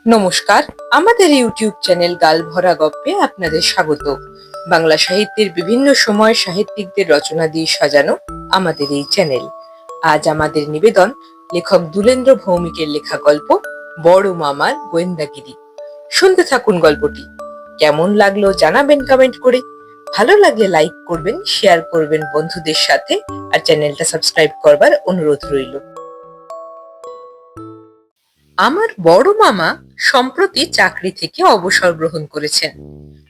নমস্কার, আমাদের YouTube channel গালভরা গপ্পে আপনাদের স্বাগত। বাংলা সাহিত্যের বিভিন্ন সময় সাহিত্যিকদের রচনা দিয়ে সাজানো আমাদের এই চ্যানেল। আজ আমাদের নিবেদন লেখক দুলেন্দ্র ভৌমিকের লেখা গল্প বড় মামার গোয়েন্দাগিরি। শুনতে থাকুন গল্পটি। কেমন লাগলো জানাবেন কমেন্ট করে। ভালো লাগলে লাইক করবেন, শেয়ার করবেন বন্ধুদের সাথে, আর চ্যানেলটা সাবস্ক্রাইব করবার অনুরোধ রইল। আমার বড় মামা সম্প্রতি চাকরি থেকে অবসর গ্রহণ করেছেন।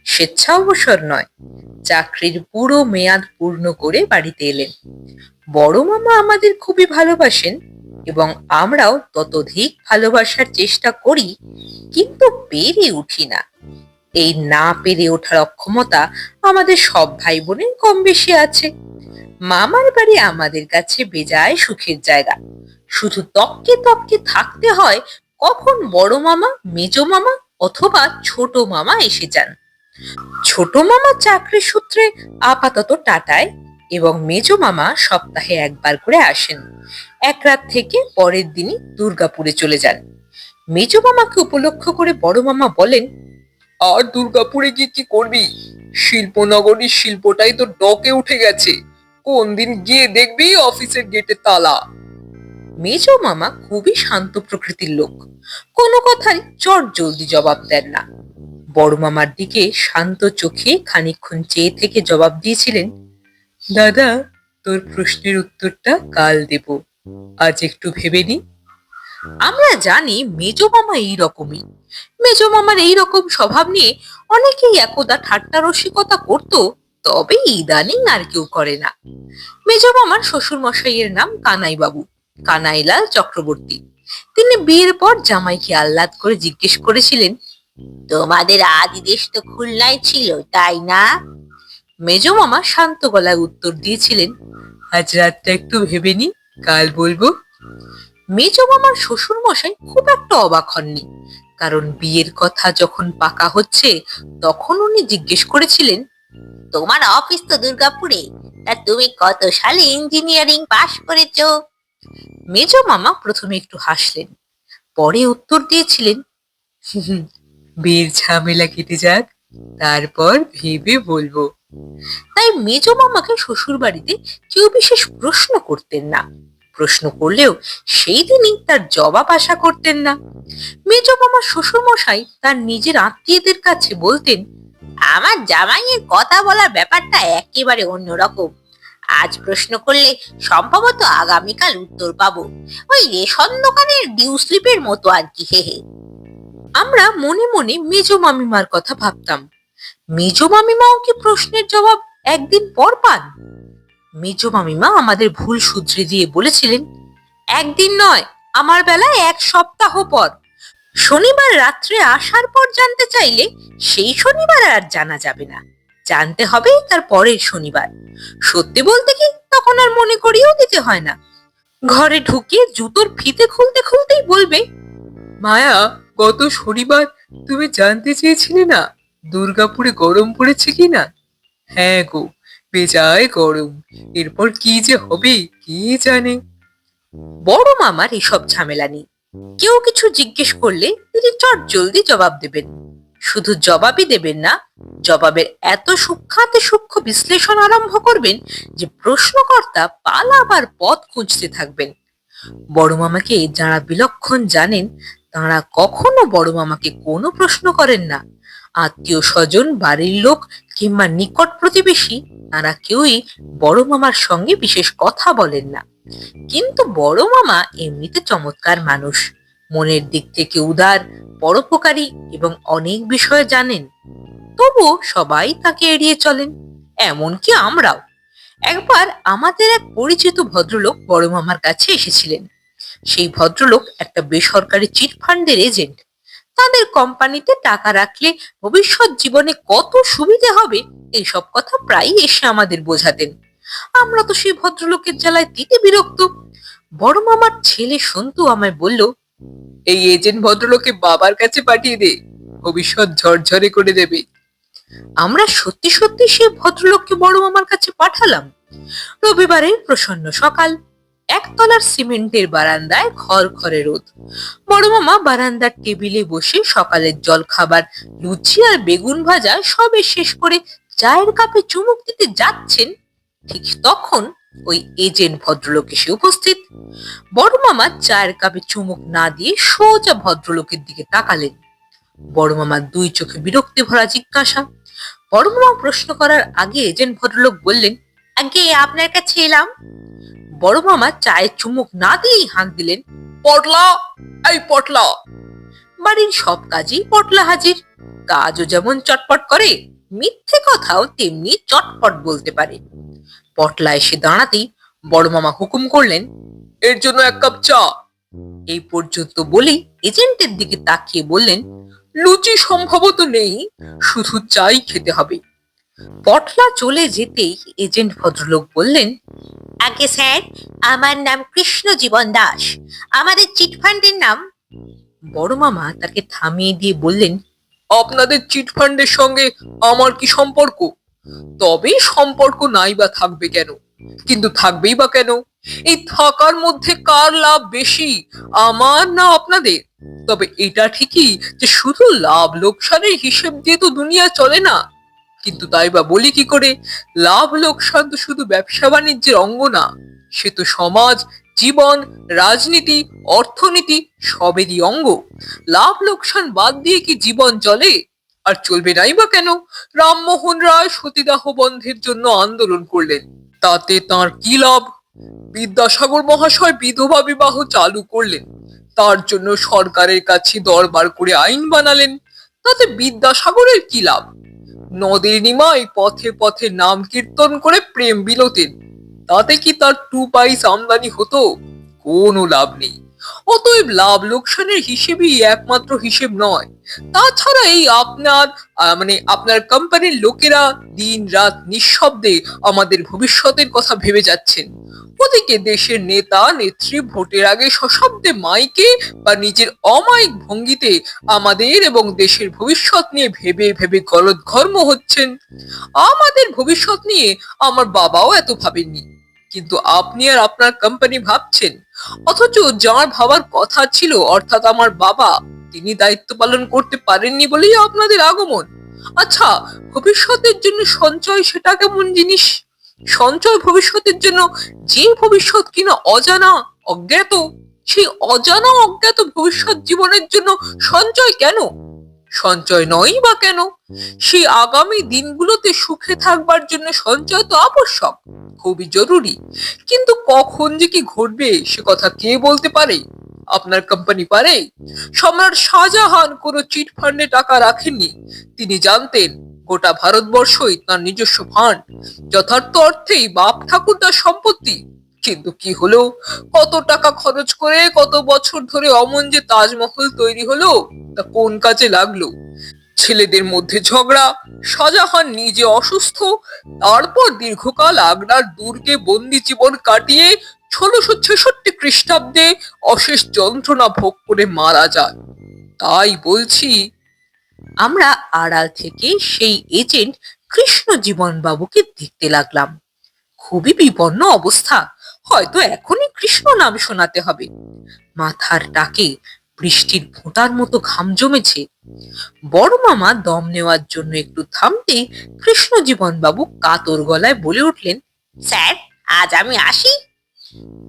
স্বেচ্ছা অবসর নয়, চাকরির পুরো মেয়াদ পূর্ণ করে বাড়িতে এলেন। বড় মামা আমাদের খুবই ভালোবাসেন এবং আমরাও ততোধিক ভালোবাসার চেষ্টা করি, কিন্তু পেরে উঠি না। এই না পেরে ওঠার অক্ষমতা আমাদের সব ভাই বোনের কম বেশি আছে। মামার বাড়ি আমাদের কাছে বেজায় সুখের জায়গা। শুধু তককে তককে থাকতে হয় কখন বড় মামা, মেজ মামা অথবা ছোট মামা এসে যান। ছোট মামা চাকরি সূত্রে আপাতত টাটায় এবং মেজ মামা সপ্তাহে একবার করে আসেন। এক রাত থেকে পরের দিনই দুর্গাপুরে চলে যান। মেজ মামাকে উপলক্ষ করে বড় মামা বলেন, আর দুর্গাপুরে গিয়ে কি করবি? শিল্পনগরীর শিল্পটাই তো ডকে উঠে গেছে। কোন দিন গিয়ে দেখবি অফিসের গেটে তালা। মেজ মামা খুবই শান্ত প্রকৃতির লোক, কোনো কথাই চট জলদি জবাব দেন না। বড় মামার দিকে শান্ত চোখে খানিকক্ষণ চেয়ে থেকে জবাব দিয়েছিলেন, দাদা, তোর প্রশ্নের উত্তরটা কাল দেব, আজ একটু ভেবে নি। আমরা জানি মেজ মামা এইরকমই। মেজ মামার এইরকম স্বভাব নিয়ে অনেকেই একদা ঠাট্টা রসিকতা করত, তবে ইদানিং আর কেউ করে না। মেজ মামার শ্বশুর মশাইয়ের নাম কানাই বাবু, কানাইলাল চক্রবর্তী। তিনি বিয়ের পর জামাইকে আহ্লাদ করে জিজ্ঞেস করেছিলেন, তোমাদের আদি দেশ তো খুলনায় ছিল, তাই না? মেজ মামা শান্ত গলায় উত্তর দিয়েছিলেন, আজ রাতটা একটু ভেবে নি, কাল বলবো। মেজ মামার শ্বশুর মশাই খুব একটা অবাক হননি, কারণ বিয়ের কথা যখন পাকা হচ্ছে তখন উনি জিজ্ঞেস করেছিলেন, তোমার অফিস তো দুর্গাপুরে, তা তুমি কত সালে ইঞ্জিনিয়ারিং পাশ করেছো? মেজ মামা প্রথমে একটু হাসলেন, পরে উত্তর দিয়েছিলেন, বিয়ের ঝামেলা কেটে যাক, তারপর ভেবে বলবো। তাই মেজ মামাকে শ্বশুর বাড়িতে কেউ বিশেষ প্রশ্ন করতেন না। প্রশ্ন করলেও সেই দিনই তার জবাব আশা করতেন না। মেজ মামা শ্বশুর মশাই তার নিজের আত্মীয়দের কাছে বলতেন, আমার জামাইয়ের কথা বলার ব্যাপারটা একেবারে অন্যরকম। আজ প্রশ্ন করলে সম্ভবত আগামীকাল উত্তর পাবো, ওই রেশন দোকানের ডিউ স্লিপের মতো আর কি। হে হে। আমরা মনে মনে মেজ মামিমার কথা ভাবতাম, মেজ মামিমাও কি প্রশ্নের জবাব একদিন পর পান? মেজ মামিমা আমাদের ভুল শুধরে দিয়ে বলেছিলেন, একদিন নয়, আমার বেলায় এক সপ্তাহ পর। শনিবার রাত্রে আসার পর জানতে চাইলে সেই শনিবার আর জানা যাবে না, জানতে হবে তার পরের শনিবার। সত্যি বলতে কি তখন আর মনে করিয়েও দিতে হয় না। ঘরে ঢুকে জুতোর ফিতে খুলতে খুলতেই বলবে, মায়া, গত শনিবার তুমি জানতে চেয়েছিলে না দুর্গাপুরে গরম পড়েছে কিনা? হ্যাঁ গো, বেজায় গরম। এরপর কি যে হবে কে জানে। বড় মামার এসব ঝামেলা নেই। কেউ কিছু জিজ্ঞেস করলে তিনি চট জলদি জবাব দেবেন। শুধু জবাবই দেবেন না, জবাবের এত সূক্ষ্মাতি সূক্ষ্ম বিশ্লেষণ আরম্ভ করবেন যে প্রশ্নকর্তা পালাবার পথ খুঁজতে থাকবেন। বড় মামাকে যারা বিলক্ষণ জানেন তারা কখনো বড় মামাকে কোনো প্রশ্ন করেন না। আত্মীয় স্বজন, বাড়ির লোক কিংবা নিকট প্রতিবেশী, তারা কেউই বড় মামার সঙ্গে বিশেষ কথা বলেন না। কিন্তু বড় মামা এমনিতে চমৎকার মানুষ, মনের দিক থেকে উদার, পরোপকারী এবং অনেক বিষয়ে জানেন। তবুও সবাই তাকে এড়িয়ে চলেন, এমনকি আমরাও। একবার আমাদের এক পরিচিত ভদ্রলোক বড় মামার কাছে এসেছিলেন। সেই ভদ্রলোক একটা বেসরকারি চিট ফান্ডের এজেন্ট। তাদের কোম্পানিতে টাকা রাখলে ভবিষ্যৎ জীবনে কত সুবিধে হবে এইসব কথা প্রায়ই এসে আমাদের বোঝাতেন। আমরা তো সেই ভদ্রলোকের জ্বালায় দিতে বিরক্ত। বড় মামার ছেলে সন্তু আমায় বলল, এই এজেন্ট ভদ্রলোকে বাবার কাছে পাঠিয়ে দে, ভবিষ্যৎ ঝরঝরে করে দেবে। আমরা সত্যি সত্যি সেই ভদ্রলোককে বড় মামার কাছে পাঠালাম। রবিবারের প্রসন্ন সকাল, একতলার সিমেন্টের বারান্দায় খড়খড়ে রোদ। বড় মামা বারান্দার টেবিলে বসে সকালের জল খাবার লুচি আর বেগুন ভাজা সবে শেষ করে চায়ের কাপে চুমুক দিতে যাচ্ছেন, ঠিক তখন ওই এজেন্ট ভদ্রলোক এসে উপস্থিত। বড় মামা চায়ের কাপে চুমুক না দিয়ে সোজা ভদ্রলোকের দিকে তাকালেন। বড় মামার দুই চোখে বিরক্তি ভরা জিজ্ঞাসা। বড় মামা প্রশ্ন করার আগে এজেন্ট ভদ্রলোক বললেন, আগে আপনার কাছে এলাম। বড় মামা চায়ের চুমুক না দিয়েই হাঁক দিলেন, পটলা, এই পটলা। বাড়ির সব কাজেই পটলা হাজির। কাজও যেমন চটপট করে, মিথ্যে কথাও তেমনি চটপট বলতে পারে। পটলা এসে দাঁড়াতেই বড় মামা হুকুম করলেন, এর জন্য এক কাপ চা। এই পর্যন্ত বলেই এজেন্টের দিকে তাকিয়ে বললেন, লুচি সম্ভবত নেই, শুধু চাই খেতে হবে। পটলা চলে যেতেই এজেন্ট ভদ্রলোক বললেন, আগে স্যার, আমার নাম কৃষ্ণ জীবন দাস, আমাদের চিটফান্ডের নাম। বড় মামা তাকে থামিয়ে দিয়ে বললেন, আপনাদের চিটফান্ডের সঙ্গে আমার কি সম্পর্ক? তবে সম্পর্ক নাই বা থাকবে কেন? কিন্তু থাকবেই বা কেন? এই থাকার মধ্যে কার লাভ বেশি, আমার না আপনাদের? তবে এটা ঠিকই যে শুধু লাভ লোকসানের হিসেব দিয়ে তো দুনিয়া চলে না। কিন্তু তাই বা বলি কি করে? লাভ লোকসান তো শুধু ব্যবসা বাণিজ্যের অঙ্গ না, সে তো সমাজ, জীবন, রাজনীতি, অর্থনীতি সবেরই অঙ্গ। লাভ লোকসান বাদ দিয়ে কি জীবন চলে? আর চলবে নাই বা কেন? রামমোহন রায় সতীদাহ বন্ধের জন্য আন্দোলন করলেন, তাতে তার কি লাভ? বিদ্যাসাগর মহাশয় বিধবা বিবাহ চালু করলেন, তার জন্য সরকারের কাছে দরবার করে আইন বানালেন, তাতে বিদ্যাসাগরের কি লাভ? নদের নিমাই পথে পথে নাম কীর্তন করে প্রেম বিলোতেন, তাতে কি তার 2 পয়সা আমদানি হতো? কোনো লাভ নেই। অতএব লাভ লোকসানের হিসেবই একমাত্র হিসেব নয়। তাছাড়া এই আপনার কোম্পানির লোকেরা দিন রাত নিঃশব্দে আমাদের ভবিষ্যতের কথা ভেবে যাচ্ছেন। ওদিকে দেশের নেতা নেত্রী ভোটের আগে সশব্দে মাইকে বা নিজের অমায়িক ভঙ্গিতে আমাদের এবং দেশের ভবিষ্যৎ নিয়ে ভেবে ভেবে গলদঘর্ম হচ্ছেন। আমাদের ভবিষ্যৎ নিয়ে আমার বাবাও এত ভাবেননি, কিন্তু আপনি আর আপনার কোম্পানি ভাবছেন। অথচ যার ভাবার কথা ছিল, অর্থাৎ আমার বাবা, তিনি দায়িত্ব পালন করতে পারেননি বলেই আপনাদের আগমন। আচ্ছা, ভবিষ্যতের জন্য সঞ্চয় সেটা কেমন জিনিস? সঞ্চয় ভবিষ্যতের জন্য, যে ভবিষ্যৎ কিনা অজানা, অজ্ঞাত, সেই অজানা অজ্ঞাত ভবিষ্যৎ জীবনের জন্য সঞ্চয় কেন? সঞ্চয় নয় বা কেন? সেই আগামী দিনগুলোতে সুখে থাকবার জন্য সঞ্চয় তো আবশ্যক, খুবই জরুরি। কিন্তু কখন যে কি ঘটবে সে কথা কে বলতে পারে? আপনার কোম্পানি পারে? সম্রাট শাহজাহান কোনো চিট ফান্ডে টাকা রাখেননি। তিনি জানতেন গোটা ভারতবর্ষই তার নিজস্ব ফান্ড, যথার্থ অর্থেই বাপ ঠাকুরদার সম্পত্তি। কিন্তু কি হলো? কত টাকা খরচ করে কত বছর ধরে অমন যে তাজমহল তৈরি হলো, তা কোন কাজে লাগলো? ছেলেদের মধ্যে ঝগড়া, শাহজাহান নিজে অসুস্থ, তারপর দীর্ঘকাল আগ্রার দুর্গে বন্দি জীবন কাটিয়ে 1666 খ্রিস্টাব্দে অশেষ যন্ত্রণা ভোগ করে মারা যান। তাই বলছি, আমরা আড়াল থেকে সেই এজেন্ট কৃষ্ণ জীবন বাবুকে দেখতে লাগলাম। খুবই বিপন্ন অবস্থা, হয়তো এখনই কৃষ্ণ নাম শোনাতে হবে। মাথার টাকে বৃষ্টির ফোঁটার মতো ঘাম জমেছে। বড় মামা দম নেওয়ার জন্য একটু থামতেই কৃষ্ণ জীবন বাবু কাতর গলায় বলে উঠলেন, স্যার, আজ আমি আসি।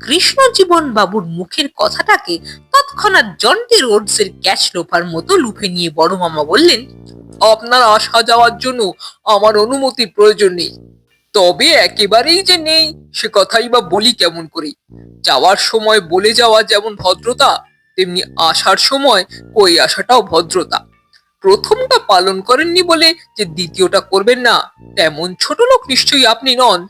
কৃষ্ণ জীবন বাবুর মুখের কথাটাকে তৎক্ষণাৎ জন্টি রোডসের ক্যাচ লোপার মতো লুফে নিয়ে বড় মামা বললেন, আপনার আসা যাওয়ার জন্য আমার অনুমতির প্রয়োজন নেই। তবে একেবারেই যে নেই সে কথাই বা বলি কেমন করে? যাওয়ার সময় বলে যাওয়া যেমন ভদ্রতা, তেমনি আসার সময় কই আসাটাও ভদ্রতা। প্রথমটা পালন করেননি বলে যে দ্বিতীয়টা করবেন না, তেমন ছোট লোক নিশ্চয়ই আপনি নন।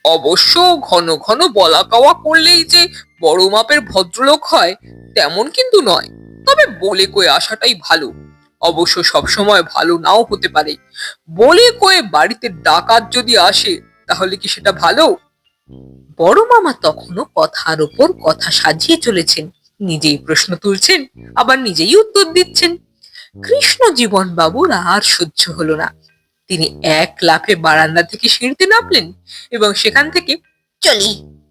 অবশ্য ঘন ঘন বলা কওয়া করলেই যে বড় মাপের ভদ্রলোক হয় তেমন কিন্তু নয়। তবে বলে কয়ে আসাটাই ভালো। অবশ্য সবসময় ভালো নাও হতে পারে। বলে কয়ে বাড়িতে ডাকাত যদি আসে, তাহলে কি সেটা ভালো? বড় মামা তখনও কথার ওপর কথা সাজিয়ে চলেছেন, নিজেই প্রশ্ন তুলছেন, আবার নিজেই উত্তর দিচ্ছেন। কৃষ্ণ জীবন বাবুর আর সহ্য হলো না। তিনি এক লাফে বারান্দা থেকে সিঁড়িতে নামলেন এবং সেখান থেকে চলি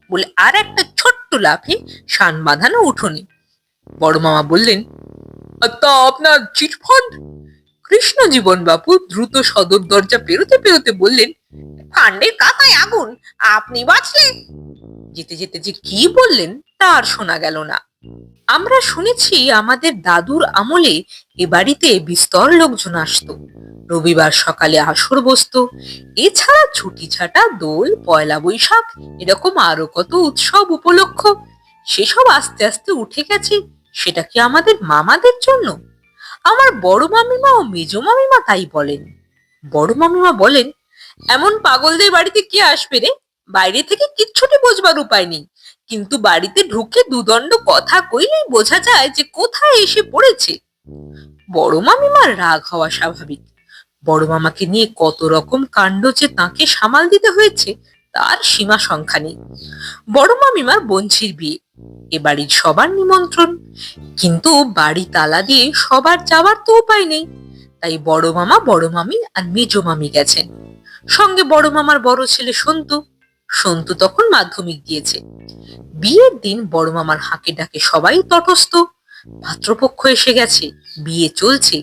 বলে আর একটা ছোট্ট লাফে শান বাঁধানো উঠোনে। বড় মামা বললেন, তা আপনার চিটফান্ড? কৃষ্ণ জীবন বাবু দ্রুত সদর দরজা পেরোতে পেরোতে বললেন, ফান্ডের কাকায় আগুন, আপনি বাঁচলে। যেতে যেতে যে কি বললেন তা আর শোনা গেল না। আমরা শুনেছি আমাদের দাদুর আমলে এ বাড়িতে বিস্তর লোকজন আসতো। রবিবার সকালে আসর বসতো। এছাড়া ছুটি ছাটা দোল, পয়লা বৈশাখ, এরকম আরো কত উৎসব উপলক্ষ। সেসব আস্তে আস্তে উঠে গেছে। সেটা কি আমাদের মামাদের জন্য? আমার বড় মামিমা ও মেজ মামিমা তাই বলেন। বড় মামিমা বলেন, এমন পাগলদের বাড়িতে কে আসবে রে? বাইরে থেকে কিচ্ছুটি বোঝবার উপায় নেই, কিন্তু বাড়িতে ঢুকে দুদণ্ড কথা কইলেই বোঝা যায় যে কোথায় এসে পড়েছে। বড় মামিমার রাগ হওয়া স্বাভাবিক। বড় মামাকে নিয়ে কত রকম কাণ্ড যে তাকে সামাল দিতে হয়েছে তার সীমা সংখ্যা নেই। বড় মামিমার বোনঝির বিয়ে, এ বাড়ির সবার নিমন্ত্রণ, কিন্তু বাড়ি তালা দিয়ে সবার যাওয়ার তো উপায় নেই। তাই বড় মামা, বড় মামি আর মেজ মামি গেছেন। সঙ্গে বড় মামার বড় ছেলে সন্তু। সন্তু তখন মাধ্যমিক দিয়েছে। বিয়ের দিন বড় মামার হাঁকে ডাকে সবাই তটস্থ। পাত্রপক্ষ এসে গেছে, বিয়ে চলছে।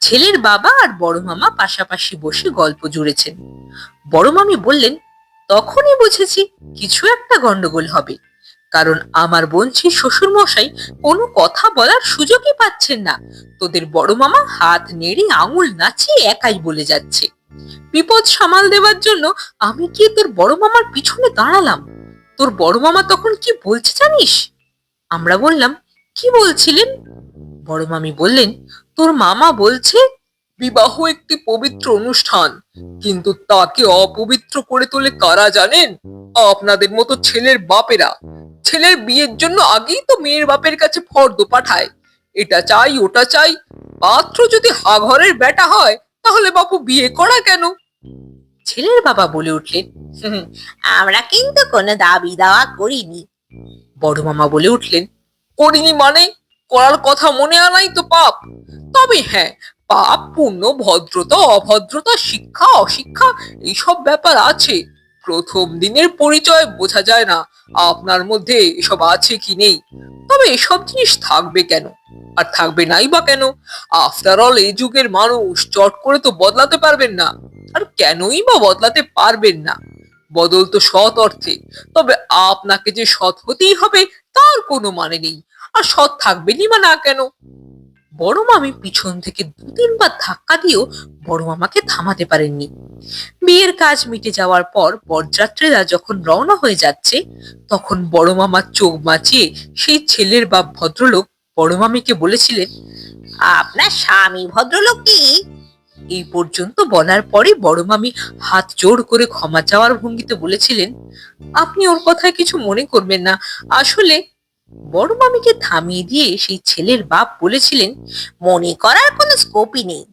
ছেলের বাবা আর বড় মামা পাশাপাশি বসে গল্প জুড়েছেন। বড় মামি বললেন, তখনই বুঝেছি কিছু একটা গন্ডগোল হবে, কারণ আমার বোনঝির শ্বশুর মশাই কোনো কথা বলার সুযোগই পাচ্ছেন না। তোদের বড় মামা হাত নেড়ে আঙুল নাচিয়ে একাই বলে যাচ্ছে। বিপদ সামাল দেওয়ার জন্য আমি কি তোর বড় মামার পিছনে দাঁড়ালাম। তোর বড় মামা তখন কি বলছে জানিস? আমরা বললাম, কি বলছিলেন? বড় মামি বললেন, তোর মামা বলছে বিবাহ একটি পবিত্র অনুষ্ঠান, কিন্তু তাকে অপবিত্র করে তোলে কারা জানেন? আপনাদের মতো ছেলের বাপেরা। ছেলের বিয়ের জন্য আগেই তো মেয়ের বাপের কাছে ফর্দ পাঠায়, এটা চাই ওটা চাই। পাত্র যদি হাঘরের বেটা হয় তাহলে বাপু বিয়ে করা কেন? ছেলের বাবা বলে উঠলেন, আমরা কিন্তু কোনো দাবি দাওয়া করিনি। বড় মামা বলে উঠলেন, করিনি মানে? করার কথা মনে আনাই তো পাপ। তবে হ্যাঁ, পাপ পুণ্য, ভদ্রতা অভদ্রতা, শিক্ষা অশিক্ষা, এইসব ব্যাপার আছে। প্রথম দিনের পরিচয় বোঝা যায় না আপনার মধ্যে এসব আছে কি নেই। তবে এসব জিনিস থাকবে কেন, আর থাকবে নাই বা কেন? আফটার অল এই যুগের মানুষ চট করে তো বদলাতে পারবেন না। আর কেনই বা বদলাতে পারবেন না? বদল তো সৎ অর্থে, তবে আপনাকে যে সৎ হতেই হবে তার কোনো মানে নেই। আর সৎ থাকবেনই বা না কেন? বড় মামি পিছন থেকে দু তিনবার ধাক্কা দিয়েও বড় মামাকে থামাতে পারেননি। বিয়ের কাজ মিটে যাওয়ার পর বরযাত্রীরা যখন রওনা হয়ে যাচ্ছে, তখন বড় মামা চোখ বাঁচিয়ে সেই ছেলের বাপ ভদ্রলোক বড় মামিকে বলেছিলেন, আপনার স্বামী ভদ্রলোক কি? এই পর্যন্ত বলার পরে বড় মামি হাত জোড় করে ক্ষমা চাওয়ার ভঙ্গিতে বলেছিলেন, আপনি ওর কথায় কিছু মনে করবেন না, আসলে। বড় মামিকে থামিয়ে দিয়ে সেই ছেলের বাপ বলেছিলেন, মনে করার কোনো স্কোপই নেই।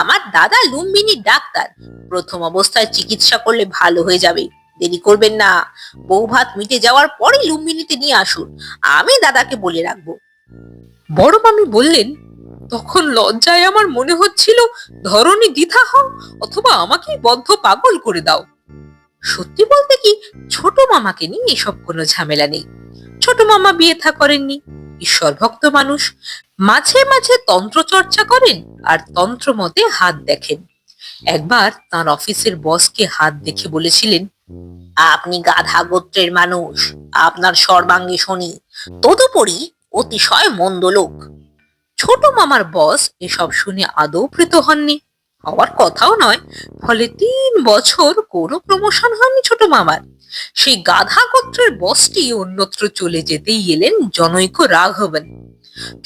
আমার দাদা লুম্বিনী ডাক্তার, প্রথম অবস্থায় চিকিৎসা করলে ভালো হয়ে যাবে। দেরি করবেন না, বউ ভাত মিটে যাওয়ার পরে লুম্বিনীতে নিয়ে আসুন, আমি দাদাকে বলে রাখবো। বড় মামি বললেন, তখন লজ্জায় আমার মনে হচ্ছিল ধরনী দ্বিধা হও, অথবা আমাকেই বদ্ধ পাগল করে দাও। সত্যি বলতে কি, ছোট মামাকে নিয়ে এসব কোনো ঝামেলা নেই। ছোট মামা বিয়ে থা করেননি, ঈশ্বর ভক্ত মানুষ। মাঝে মাঝে তন্ত্র চর্চা করেন আর তন্ত্র মতে হাত দেখেন। একবার তার অফিসের বসকে হাত দেখে বলেছিলেন, আপনি গাধা গোত্রের মানুষ, আপনার সর্বাঙ্গে শনি, তদুপরি অতিশয় মন্দ লোক। ছোট মামার বস এসব শুনে আদৌ প্রীত হননি, হওয়ার কথাও নয়। ফলে 3 বছর কোনো প্রমোশন হয়নি ছোট মামার। সেই গাধা গোত্রের বসটি অন্যত্র চলে যেতেই এলেন জনৈক রাঘবন।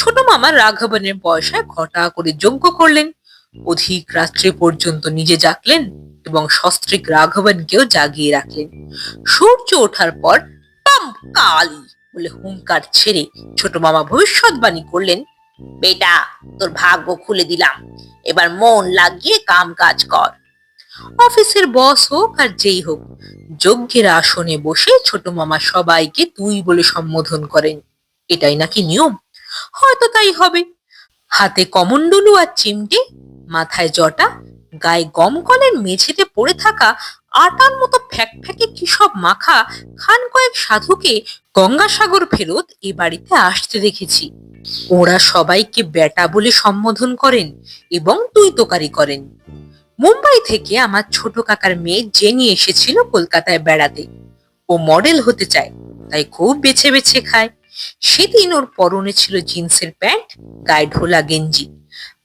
ছোট মামা রাঘবনের পয়সায় ঘটা করে যজ্ঞ করলেন। অধিক রাত্রি পর্যন্ত নিজে জাগলেন এবং সস্ত্রীক রাঘবনকেও জাগিয়ে রাখলেন। সূর্য ওঠার পর পাম কালি বলে হুঙ্কার ছেড়ে ছোট মামা ভবিষ্যৎবাণী করলেন, বেটা, তোর ভাগ্য খুলে দিলাম, এবার মন লাগিয়ে কাম কাজ কর। অফিসের বস হোক আর যেই হোক, যজ্ঞের আসনে বসে ছোট মামা সবাইকে তুই বলে সম্বোধন করেন। এটাই নাকি নিয়ম, হয়তো তাই হবে। হাতে কমণ্ডলু আর চিমটে, মাথায় জটা, গায়ে গমকলের মেঝেতে পড়ে থাকা আটার মতো ফ্যাকফ্যাকে কি সব মাখা খান কয়েক সাধুকে গঙ্গাসাগর ফেরত এ বাড়িতে আসতে দেখেছি। ওরা সবাইকে বেটা বলে সম্বোধন করেন এবং তুই তোকারি করেন। মুম্বাই থেকে আমার ছোট কাকার মেয়ে জেনি এসেছিল কলকাতায় বেড়াতে। ও মডেল হতে চায়, তাই খুব বেছে বেছে খায়। সেদিন ওর পরনে ছিল জিন্সের প্যান্ট, গায়ে ঢোলা গেঞ্জি,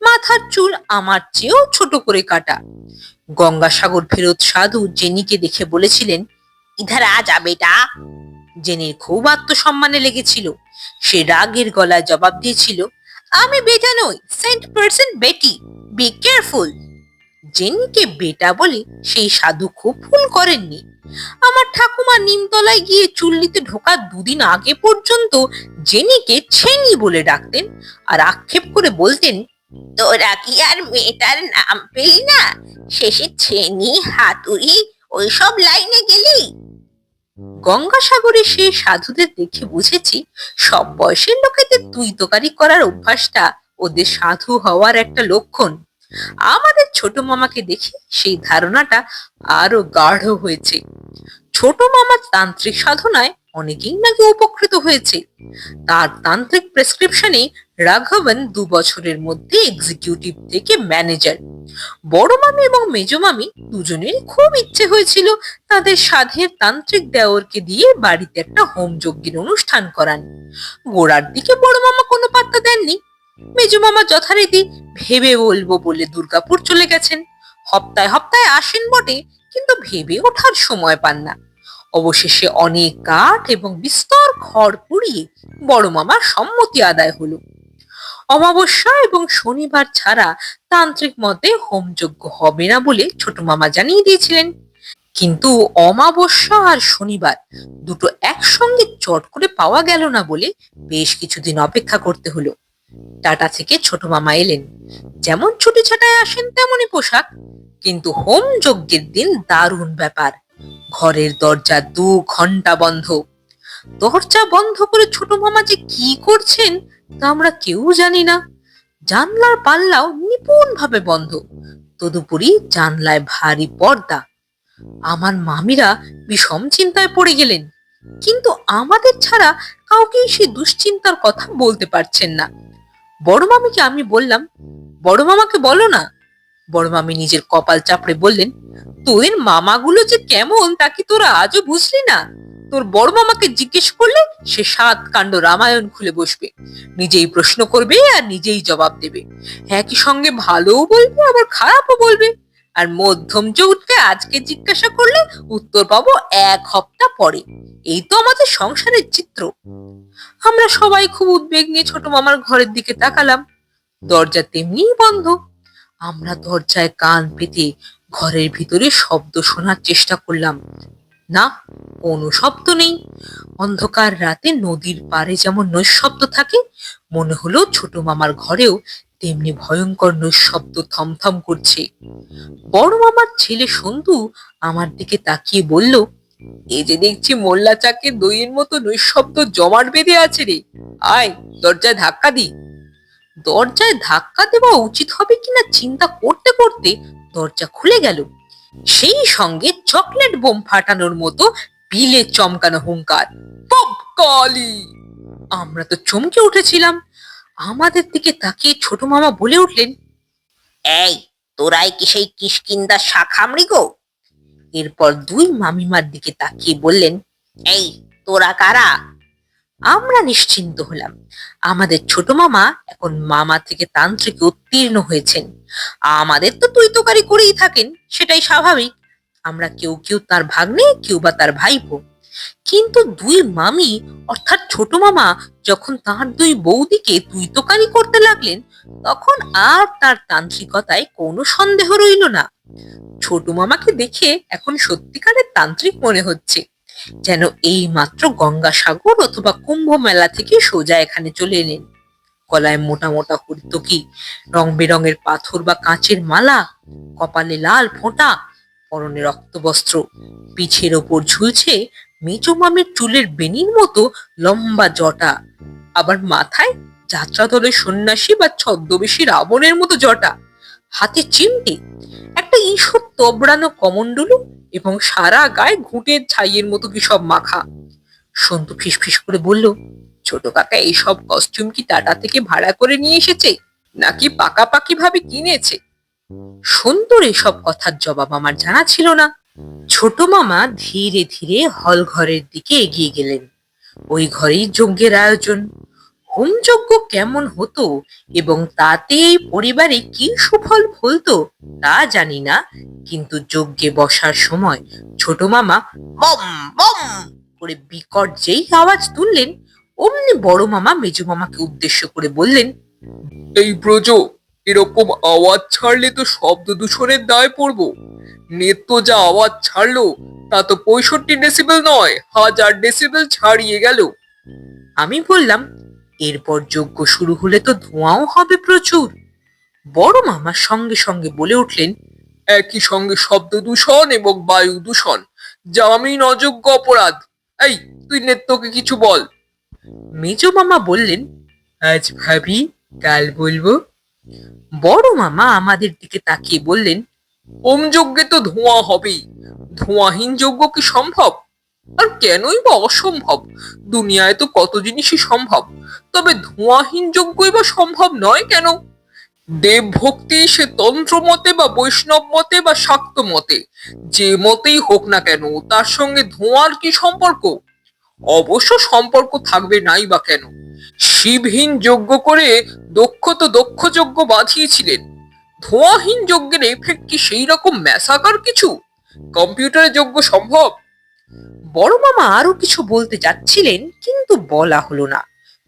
মাথার চুল আমার চেয়েও ছোট করে কাটা। গঙ্গাসাগর ফেরত সাধু জেনিকে দেখে বলেছিলেন, ইধার আ যা বেটা। জেনির খুব আত্মসম্মানে লেগেছিল। সে রাগের গলায় জবাব দিয়েছিল, আমি বেটা নই, Saint person Beti, be careful. জেনিকে বেটা বলে সেই সাধু খুব ভুল করেননি। আমার ঠাকুমা নিমতলায় গিয়ে চুল্লিতে ঢোকার দুদিন আগে পর্যন্ত জেনিকে ছেনি বলে ডাকতেন আর আক্ষেপ করে বলতেন, তোরা কি আর মেয়েটার নাম পেলি না, শেষে ছেনি হাতুড়ি ওইসব লাইনে গেলি। গঙ্গাসাগরে সেই সাধুদের দেখে বুঝেছি সব বয়সের লোকেদের তুই তোকারি করার অভ্যাসটা ওদের সাধু হওয়ার একটা লক্ষণ। আমাদের ছোট মামাকে দেখে সেই ধারণাটা আরো গাঢ় হয়েছে। ছোট মামার তান্ত্রিক সাধনায় অনেকেই নাকি উপকৃত হয়েছে। তার তান্ত্রিক প্রেসক্রিপশনে রাঘবন 2 বছরের মধ্যে এক্সিকিউটিভ থেকে ম্যানেজার। বড় মামি এবং মেজ মামি দুজনেরই খুব ইচ্ছে হয়েছিল তাদের সাধের তান্ত্রিক দেওরকে দিয়ে বাড়িতে একটা হোম যজ্ঞের অনুষ্ঠান করান। গোড়ার দিকে বড় মামা কোনো পাত্তা দেননি। মেজ মামা যথারীতি ভেবে বলবো বলে দুর্গাপুর চলে গেছেন। হপ্তায় হপ্তায় আসেন বটে, কিন্তু ভেবে ওঠার সময় পান না। অবশেষে অনেক কাঠ এবং বিস্তর খড় পুড়িয়ে বড় মামার সম্মতি আদায় হলো। অমাবস্যা এবং শনিবার ছাড়া তান্ত্রিক মতে হোমযজ্ঞ হবে না বলে ছোট মামা জানিয়ে দিয়েছিলেন। কিন্তু অমাবস্যা আর শনিবার দুটো একসঙ্গে চট করে পাওয়া গেল না বলে বেশ কিছুদিন অপেক্ষা করতে হলো। টাটা থেকে ছোট মামা এলেন। যেমন ছুটি ছাটায় আসেন তেমনই পোশাক, কিন্তু হোম যজ্ঞের দিন দারুণ ব্যাপার। ঘরের দরজা 2 ঘন্টা বন্ধ। দরজা বন্ধ করে ছোট মামা যে কি করছেন তা আমরা কেউ জানি না। জানলার পাল্লাও নিপুণ ভাবে বন্ধ, তদুপরি জানলায় ভারী পর্দা। আমার মামিরা বিষম চিন্তায় পড়ে গেলেন, কিন্তু আমাদের ছাড়া কাউকেই সে দুশ্চিন্তার কথা বলতে পারছেন না। বড় মামিকে আমি বললাম, বড় মামাকে বলো না। বড় মামি নিজের কপাল চাপড়ে বললেন, তোদের মামাগুলো যে কেমন তা কি তোরা আজও বুঝলি না? তোর বড় মামাকে জিজ্ঞেস করলে সে 7 কাণ্ড রামায়ণ খুলে বসবে, নিজেই প্রশ্ন করবে আর নিজেই জবাব দেবে। একই সঙ্গে ভালোও বলবে আবার খারাপও বলবে। আর মধ্যম যুগকে আজকে জিজ্ঞাসা করলে উত্তর পাবো 1 হপ্তাহ পরে। এই তো আমাদের সংসারের চিত্র। আমরা সবাই খুব উদ্বেগ নিয়ে ছোট মামার ঘরের দিকে তাকালাম। দরজা তেমনি বন্ধ। আমরা দরজায় কান পেতে ঘরের ভিতরে শব্দ শোনার চেষ্টা করলাম। না, কোনো শব্দ নেই। অন্ধকার রাতে নদীর পাড়ে যেমন নৈশব্দ থাকে, মনে হলো ছোট মামার ঘরেও তেমনি ভয়ঙ্কর নৈশব্দ থমথম করছে। বড় মামার ছেলে সন্তু আমার দিকে তাকিয়ে বলল, এই যে দেখছি মোল্লা চাকে দইয়ের মতো নৈশব্দ জমাট বেঁধে আছে রে, আয় দরজায় ধাক্কা দি। দরজায় ধাক্কা দেওয়া উচিত হবে কিনা চিন্তা করতে করতে দরজা খুলে গেল। সেই সঙ্গে চকলেট বোম ফাটানোর মতো বিলে চমকানো হুঙ্কার, পপ কালি! আমরা তো চমকে উঠেছিলাম। আমাদের দিকে তাকিয়ে ছোট মামা বলে উঠলেন, এই তোরাই কি সেই কিষ্কিন্দার শাখা মৃগ? এরপর 2 মামিমার দিকে তাকিয়ে বললেন, এই তোরা কারা? আমরা নিশ্চিন্ত হলাম। আমাদের ছোট মামা এখন মামা থেকে তান্ত্রিকে উত্তীর্ণ হয়েছেন। আমাদের তো তুই তোকারি করেই থাকেন, সেটাই স্বাভাবিক। আমরা কেউ কেউ তার ভাগ্নে, কেউ বা তার ভাইপো। কিন্তু 2 মামি অর্থাৎ ছোট মামা যখন তার 2 বৌদিকে তুই তোকারি করতে লাগলেন, তখন আর তার তান্ত্রিকতায় কোনো সন্দেহ রইল না। ছোট মামাকে দেখে এখন সত্যিকারের তান্ত্রিক মনে হচ্ছে, যেন এই মাত্র গঙ্গাসাগর অথবা কুম্ভ মেলা থেকে সোজা এখানে চলে এলেন। গলায় মোটা মোটা হরিতকি, রং বেরঙের পাথর বা কাঁচের মালা, কপালে লাল ফোঁটা, পরনে রক্তবস্ত্র, পিঠের ওপর ঝুলছে মেজো মামির চুলের বেনির মতো লম্বা জটা, আবার মাথায় যাত্রা দলের সন্ন্যাসী বা ছদ্মবেশী রাবণের মতো জটা, হাতে চিমটে, একটা ঈষৎ তবড়ানো কমণ্ডলু এবং সারা গায়ে ঘুঁটের ছাইয়ের মতো কি সব মাখা। সন্তু ফিসফিস করে বলল, ছোট কাকা এইসব কস্টিউম কি টাটা থেকে ভাড়া করে নিয়ে এসেছে নাকি পাকাপাকি ভাবে কিনেছে? সন্তুর এসব কথার জবাব আমার জানা ছিল না। ছোট মামা ধীরে ধীরে হল ঘরের দিকে এগিয়ে গেলেন। ওই ঘরেই যজ্ঞের আয়োজন। হোমযজ্ঞ কেমন হতো এবং তাতে এই পরিবারে কি সুফল ফলতো তা জানি না, কিন্তু যজ্ঞে বসার সময় ছোট মামা বম বম করে বিকট যেই আওয়াজ তুললেন, অমনি বড় মামা মেজো মামাকে উদ্দেশ্য করে বললেন, এই ব্রজ, এরকম আওয়াজ ছাড়লে তো শব্দ দূষণের দায় পড়বো। নেত্য যা আওয়াজ ছাড়লো তা তো 65 ডেসিবেল নয়, 1000 ডেসিবেল ছাড়িয়ে গেল। আমি বললাম, এরপর যজ্ঞ শুরু হলে তো ধোঁয়াও হবে প্রচুর। বড় মামা সঙ্গে সঙ্গে বলে উঠলেন, একই সঙ্গে শব্দ দূষণ এবং বায়ু দূষণ জামিন অযোগ্য অপরাধ। এই, তুই নেত্যকে কিছু বল। মেজো মামা বললেন, আজ ভাবি, কাল বলবো। বড় মামা আমাদের দিকে তাকিয়ে বললেন, হোমযজ্ঞে তো ধোঁয়া হবেই। ধোঁয়াহীন যজ্ঞ কি সম্ভব? আর কেনই বা অসম্ভব? দুনিয়ায় তো কত জিনিসই সম্ভব, তবে ধোঁয়াহীন যজ্ঞই বা সম্ভব নয় কেন? দেব ভক্তি সে তন্ত্র মতে বা বৈষ্ণব মতে বা শাক্ত মতে, যে মতেই হোক না কেন, তার সঙ্গে ধোঁয়ার কি সম্পর্ক? অবশ্য সম্পর্ক থাকবে নাই বা কেন? শিবহীন যজ্ঞ করে দক্ষ তো দক্ষ যজ্ঞ বাঁধিয়েছিলেন। ধোঁয়াহীন যজ্ঞের এফেক্ট কি সেই রকম ম্যাসাকার কিছু? কম্পিউটারে যজ্ঞ সম্ভব? বড় মামা আরো কিছু বলতে যাচ্ছিলেন, কিন্তু বলা হলো না।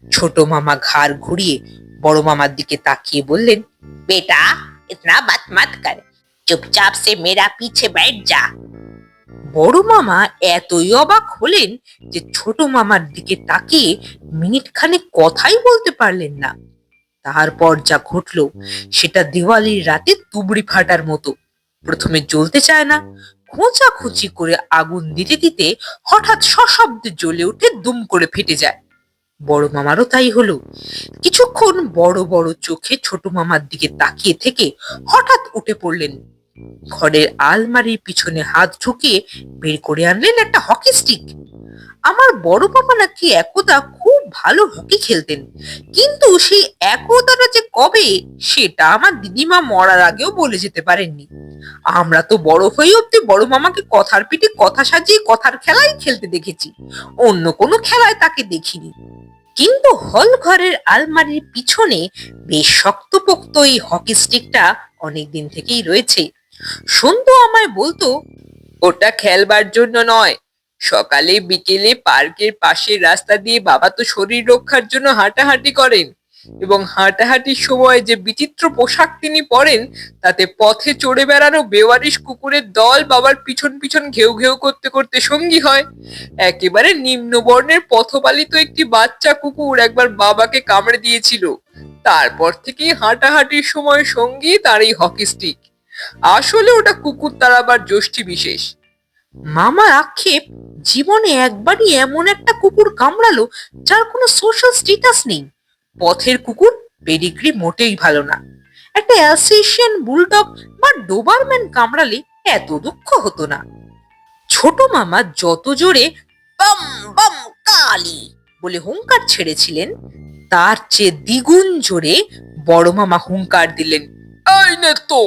ছোট মামা ঘাড় ঘুরিয়ে বড় মামার দিকে তাকিয়ে বললেন, বেটা ইতনা বাত মত কর, চুপচাপ সে মেরা পিছে बैठ যা। বড় মামা এতই অবাক হলেন যে ছোট মামার দিকে তাকিয়ে মিনিট খানেক কথাই বলতে পারলেন না। তারপর যা ঘটলো সেটা দিওয়ালির রাতে তুবড়ি ফাটার মতো। প্রথমে জ্বলতে চায় না, খোঁচাখুচি করে আগুন দিতে দিতে হঠাৎ সশব্দে জ্বলে উঠে দুম করে ফেটে যায়। বড় মামারও তাই হলো। কিছুক্ষণ বড় বড় চোখে ছোট মামার দিকে তাকিয়ে থেকে হঠাৎ উঠে পড়লেন। ঘরের আলমারির পিছনে হাত ঢুকিয়ে বের করে আনলেন একটা হকি স্টিক। আমার বড় মামা নাকি একদা খুব ভালো হকি খেলতেন, কিন্তু সেই একদাটা যে কবে সেটা আমার দিদিমা মরার আগেও বলে যেতে পারেননি। আমরা তো বড় হয়ে অব্দি বড় মামাকে কথার পিঠে কথা সাজিয়ে কথার খেলাই খেলতে দেখেছি, অন্য কোনো খেলায় তাকে দেখিনি। কিন্তু হল ঘরের আলমারির পিছনে বেশ শক্তপোক্ত এই হকি স্টিকটা অনেকদিন থেকেই রয়েছে। সন্তু আমায় বলতো, ওটা খেলবার জন্য নয়। সকালে বিকেলে পার্কের পাশের রাস্তা দিয়ে বাবা তো শরীর রক্ষার জন্য হাঁটাহাঁটি করেন, এবং হাঁটাহাঁটির সময় যে বিচিত্র পোশাক তিনি পরেন, তাতে পথে চড়ে বেড়ানো বেওয়ারিশ কুকুরের দল বাবার পিছন পিছন ঘেউ ঘেউ করতে করতে সঙ্গী হয়। একেবারে নিম্নবর্ণের পথপালিত একটি বাচ্চা কুকুর একবার বাবাকে কামড়ে দিয়েছিল। তারপর থেকেই হাঁটাহাঁটির সময় সঙ্গী তার এই হকি স্টিক। আসলে ওটা কুকুর তাড়াবার যষ্টি বিশেষ। মামার আক্ষেপ, জীবনে একবারই এমন একটা কুকুর কামড়ালো যার কোনো সোশ্যাল স্ট্যাটাস নেই। পথের কুকুর, পেডিগ্রি মোটেই ভালো না। একটা অ্যালসেশিয়ান বুলডগ বা ডোবারম্যান কামড়ালে এত দুঃখ হতো না। ছোট মামা যত জোরে বম বম কালি বলে হুঙ্কার ছেড়েছিলেন, তার চেয়ে দ্বিগুণ জোরে বড় মামা হুঙ্কার দিলেন, এই নে তো,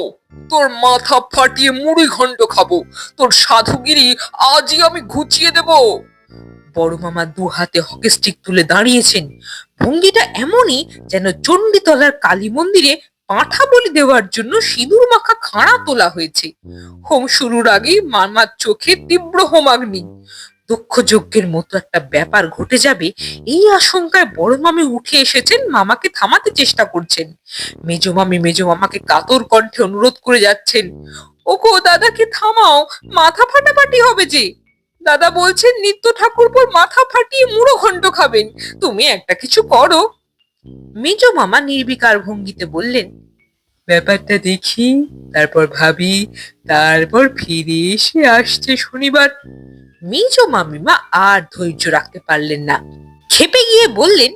তোর মাথা ফাটিয়ে মুড়ি ঘন্ট খাবো। তোর সাধুগিরি আজই আমি ঘুচিয়ে দেব। বড় মামা দু হাতে হকি স্টিক তুলে দাঁড়িয়েছেন। ভঙ্গিটা এমনই যেন চণ্ডীতলার কালী মন্দিরে পাঁঠা বলি দেওয়ার জন্য সিঁদুর মাখা খাড়া তোলা হয়েছে। হোম শুরুর আগেই মামার চোখে তীব্র হোমাগ্নি। দক্ষ যজ্ঞের মতো একটা ব্যাপার ঘটে যাবে এই আশঙ্কায় বড় মামি উঠে এসেছেন, মামাকে থামাতে চেষ্টা করছেন। মেজো মামি মেজো মামাকে কাতর কণ্ঠে অনুরোধ করে যাচ্ছেন, ওগো দাদাকে থামাও, মাথা ফাটাফাটি হবে যে। দাদা বলছেন নিত্য ঠাকুরপোর মাথা ফাটিয়ে মুড়ো ঘন্ট খাবেন, তুমি একটা কিছু করো। মেজো মামা নির্বিকার ভঙ্গিতে বললেন, ব্যাপারটা দেখি, তারপর ভাবি, তারপর ফিরে এসে আসছে শনিবার। মেজো মামিমা আর ধৈর্য রাখতে পারলেন না, খেপে গিয়ে বললেন,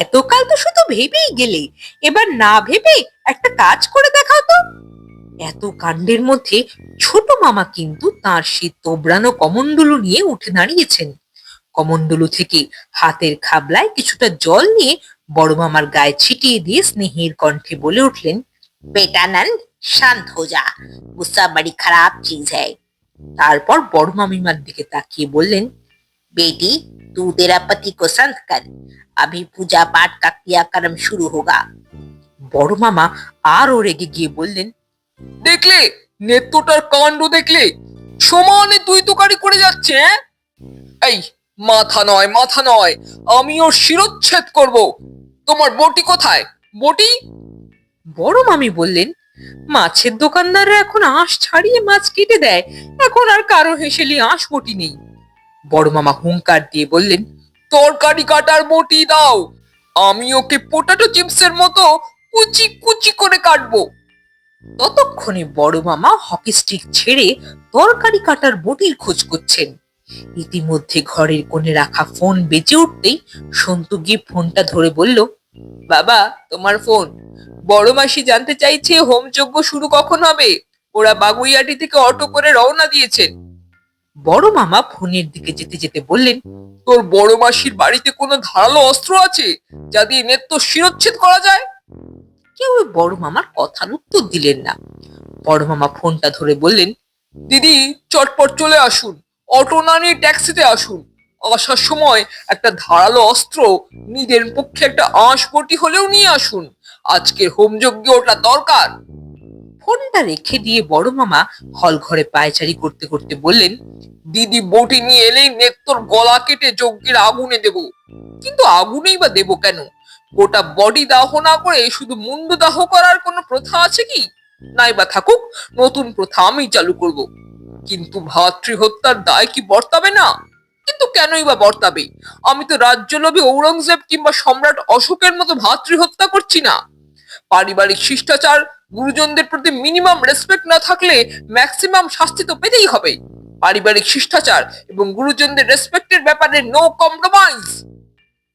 এতকাল তো শুধু ভেবেই গেলে, এবার না ভেবে একটা কাজ করে দেখাও তো। এত কাণ্ডের মধ্যে ছোট মামা কিন্তু তার সেই তোবড়ানো কমণ্ডলু নিয়ে উঠে দাঁড়িয়েছেন। কমণ্ডলু থেকে হাতের খাবলায় কিছুটা জল নিয়ে বড় মামার গায়ে ছিটিয়ে দিয়ে স্নেহের কণ্ঠে বলে উঠলেন, বেটা নন্দ, শান্ত হো যা, গুस्सा बड़ी खराब चीज है। তারপর বড় মামিমার দিকে তাকিয়ে বললেন, बेटी तू तेरा पति को शांत कर, अभी पूजा पाठ का क्रियाक्रम शुरू होगा। বড় মামা আরো রেগে গিয়ে বললেন, দেখলে নেত্রটার কাণ্ড দেখলে, সমানে তুই তোকারি করে যাচ্ছে। এই মাথা নয়, মাথা নয়, আমি ওর শিরচ্ছেদ করব। তোমার বটি কোথায়? বটি? বড় মামি বললেন, মাছের দোকানদাররা এখন আঁশ ছাড়িয়ে মাছ কেটে দেয়, এখন আর কারো হেসেলি আঁশ বটি নেই। বড় মামা হুঙ্কার দিয়ে বললেন, তরকারি কাটার বটি দাও, আমি ওকে পোটাটো চিপসের মতো কুচি কুচি করে কাটবো। ততক্ষণে বড় মামা হকি স্টিক ছেড়ে তরকারি কাটার বটির খোঁজ করছেন। ইতিমধ্যে ঘরের কোণে রাখা ফোন বেজে উঠতেই সন্তু গিয়ে ফোনটা ধরে বলল, বাবা, তোমার ফোন। বড় মাসি জানতে চাইছে হোমযজ্ঞ শুরু কখন হবে। ওরা বাগুইয়াটি থেকে অটো করে রওনা দিয়েছেন। বড় মামা ফোনের দিকে যেতে যেতে বললেন, তোর বড় মাসির বাড়িতে কোনো ধারালো অস্ত্র আছে যা দিয়ে নেত্য শিরচ্ছেদ করা যায়? কেউ বড় মামার কথার উত্তর দিলেন না। বড় মামা ফোনটা ধরে বললেন, দিদি, চটপট চলে আসুন, অটো না নিয়ে ট্যাক্সিতে আসুন। আসার সময় একটা ধারালো অস্ত্র, নিজের পক্ষে একটা আঁশ বটি হলেও নিয়ে আসুন, আজকের হোমযজ্ঞে ওটা দরকার। ফোনটা রেখে দিয়ে বড় মামা হল ঘরে পায়চারি করতে করতে বললেন, দিদি বটি নিয়ে এলেই নেত্তর গলা কেটে যজ্ঞের আগুনে দেব। কিন্তু আগুনেই বা দেব কেন? গোটা বডি দাহ না করে শুধু মুন্ডু দাহ করার কোনো প্রথা আছে কি? নাই বা থাকুক, নতুন প্রথা আমি চালু করব। কিন্তু ভাতৃ হত্যার দায় কি বর্তাবে না? কিন্তু কেনই বা বর্তাবে? আমি তো রাজ্যলোভী ঔরঙ্গজেব কিংবা সম্রাট অশোকের মতো ভাতৃ হত্যা করছি না। পারিবারিক শিষ্টাচার, গুরুজনদের প্রতি মিনিমাম রেসপেক্ট না থাকলে ম্যাক্সিমাম শাস্তি তো পেতেই হবে। পারিবারিক শিষ্টাচার এবং গুরুজনদের রেসপেক্টের ব্যাপারে নো কম্প্রোমাইজ।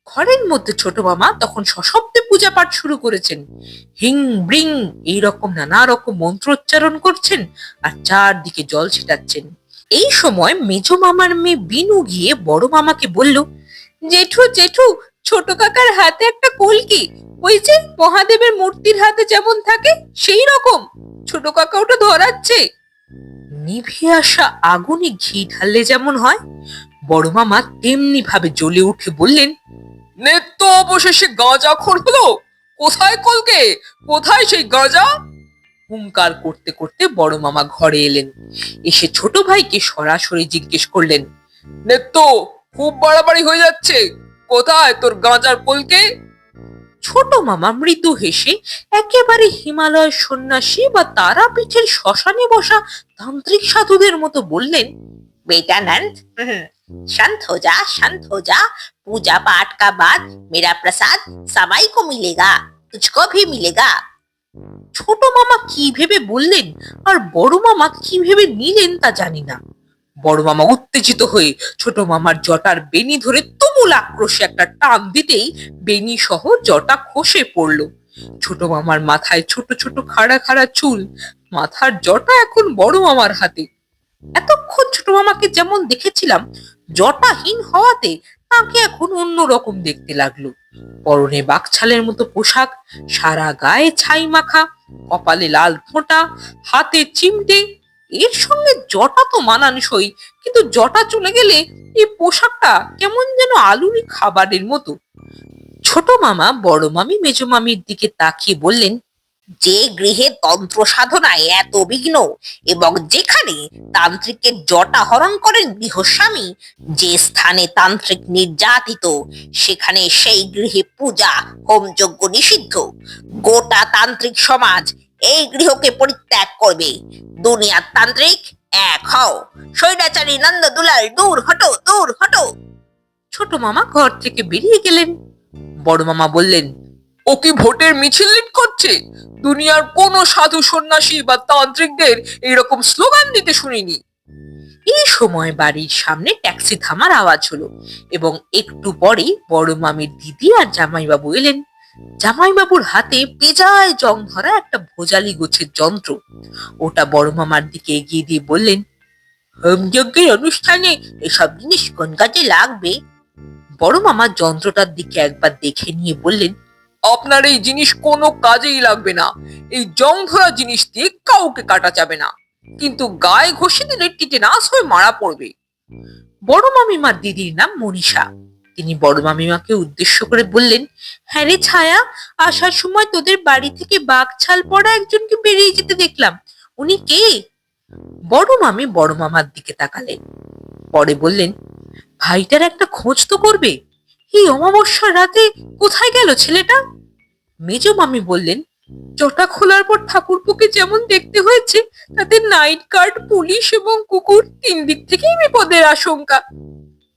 ঘরের মধ্যে ছোট মামা তখন সশব্দে পূজা পাঠ শুরু করেছেন। হিং ব্রিং এইরকম নানা রকম মন্ত্রোচ্চারণ করছেন আর চারদিকে জল ছিটাচ্ছেন। এই সময় মেজো মামার মেয়ে বিনু গিয়ে বড় মামাকে বলল, জেঠু জেঠু, ছোট কাকার হাতে একটা কলকি, ওই যে মহাদেবের মূর্তির হাতে যেমন থাকে সেই রকম, ছোট কাকা ওটা ধরাচ্ছে। নিভে আসা আগুনে ঘি ঢাললে যেমন হয়, বড় মামা তেমনি ভাবে জ্বলে উঠে বললেন, নেত্য অবশেষে গাঁজাখোর হলো। কোথায় কলকে? কোথায় সেই গাঁজা? হুঙ্কার করতে করতে বড় মামা ঘরে এলেন। এসে ছোট ভাইকে সরাসরি জিজ্ঞেস করলেন, নেত্য, খুব বাড়াবাড়ি হয়ে যাচ্ছে, কোথায় তোর গাঁজার কলকে? ছোট মামা মৃদু হেসে একেবারে হিমালয় সন্ন্যাসী বা তারাপীঠের শ্মশানে বসা তান্ত্রিক সাধুদের মতো বললেন, बेटा नंद, शांत हो जा, शांत हो जा। पूजा पाठ का बाद मेरा प्रसाद सबाई को मिलेगा, तुझको भी मिलेगा। ছোট মামা কি ভেবে বললেন আর বড় মামা কি ভেবে নিলেন তা জানি না। বড় মামা উত্তেজিত হয়ে ছোট মামার জটার বেনি ধরে তুমুল আক্রোশে একটা টান দিতেই বেনি সহ জটা খসে পড়ল। ছোট মামার মাথায় ছোট ছোট খাড়া খাড়া চুল, মাথার জটা এখন বড় মামার হাতে। এতক্ষণ ছোট মামাকে যেমন দেখেছিলাম জটাহীন হওয়াতে তাকে এখন অন্যরকম দেখতে লাগলো। পরনে বাকছালের মতো পোশাক, সারা গায়ে ছাই মাখা, কপালে লাল ফোঁটা, হাতে চিমটে। এর সঙ্গে জটা তো মানানসই, কিন্তু জটা চলে গেলে এই পোশাকটা কেমন যেন আলুরি খাবারের মতো। ছোট মামা বড় মামি মেজো মামির দিকে তাকিয়ে বললেন, যে গৃহে তন্ত্র সাধনায় এত বিঘ্ন এবং যেখানে তান্ত্রিকের জটা হরণ করেন গৃহস্বামী, যে স্থানে তান্ত্রিক নির্যাতিত, সেখানে সেই গৃহে পূজা হোমযজ্ঞ নিষিদ্ধ। গোটা তান্ত্রিক সমাজ এই গৃহকে পরিত্যাগ করবে। দুনিয়ার তান্ত্রিক এক হও, স্বৈরাচারী নন্দ দুলাল দূর হটো, দূর হটো। ছোট মামা ঘর থেকে বেরিয়ে গেলেন। বড় মামা বললেন, ও কি ভোটের মিছিল লিড করছে? দুনিয়ার কোন সাধু সন্ন্যাসী বা তান্ত্রিকদের এইরকম স্লোগান দিতে শুনিনি। এই সময় বাড়ির সামনে ট্যাক্সি থামার আওয়াজ হলো এবং একটু পরেই বড় মামির দিদি আর জামাইবাবু এলেন। জামাইবাবুর হাতে বেজায় জং ধরা একটা ভোজালি গোছের যন্ত্র। ওটা বড় মামার দিকে এগিয়ে দিয়ে বললেন, হোমযজ্ঞের অনুষ্ঠানে এসব জিনিস কোন কাজে লাগবে? বড় মামা যন্ত্রটার দিকে একবার দেখে নিয়ে বললেন, আপনার এই জিনিস কোনো কাজেই লাগবে না। এই জং ধরা জিনিস দিয়ে কাউকে কাটা যাবে না, কিন্তু গায়ে ঘষে দিলে টিটেনাস হয়ে মারা পড়বে। বড় মামিমার দিদির নাম মনীষা। তিনি বড় মামিমাকে উদ্দেশ্য করে বললেন, হ্যাঁ রে ছায়া, আসার সময় তোদের বাড়ি থেকে বাঘ ছাল পড়া একজনকে বেরিয়ে যেতে দেখলাম। উনি কে? বড় মামি বড় মামার দিকে তাকালেন, পরে বললেন, ভাইটার একটা খোঁজ তো করবে। এই অমাবস্যার রাতে কোথায় গেল ছেলেটা? মেজ মামি বললেন, চটা খোলার পর ঠাকুরপুকে যেমন দেখতে হয়েছে, তাতে নাইট গার্ড, পুলিশ এবং কুকুর তিন দিক থেকেই বিপদের আশঙ্কা।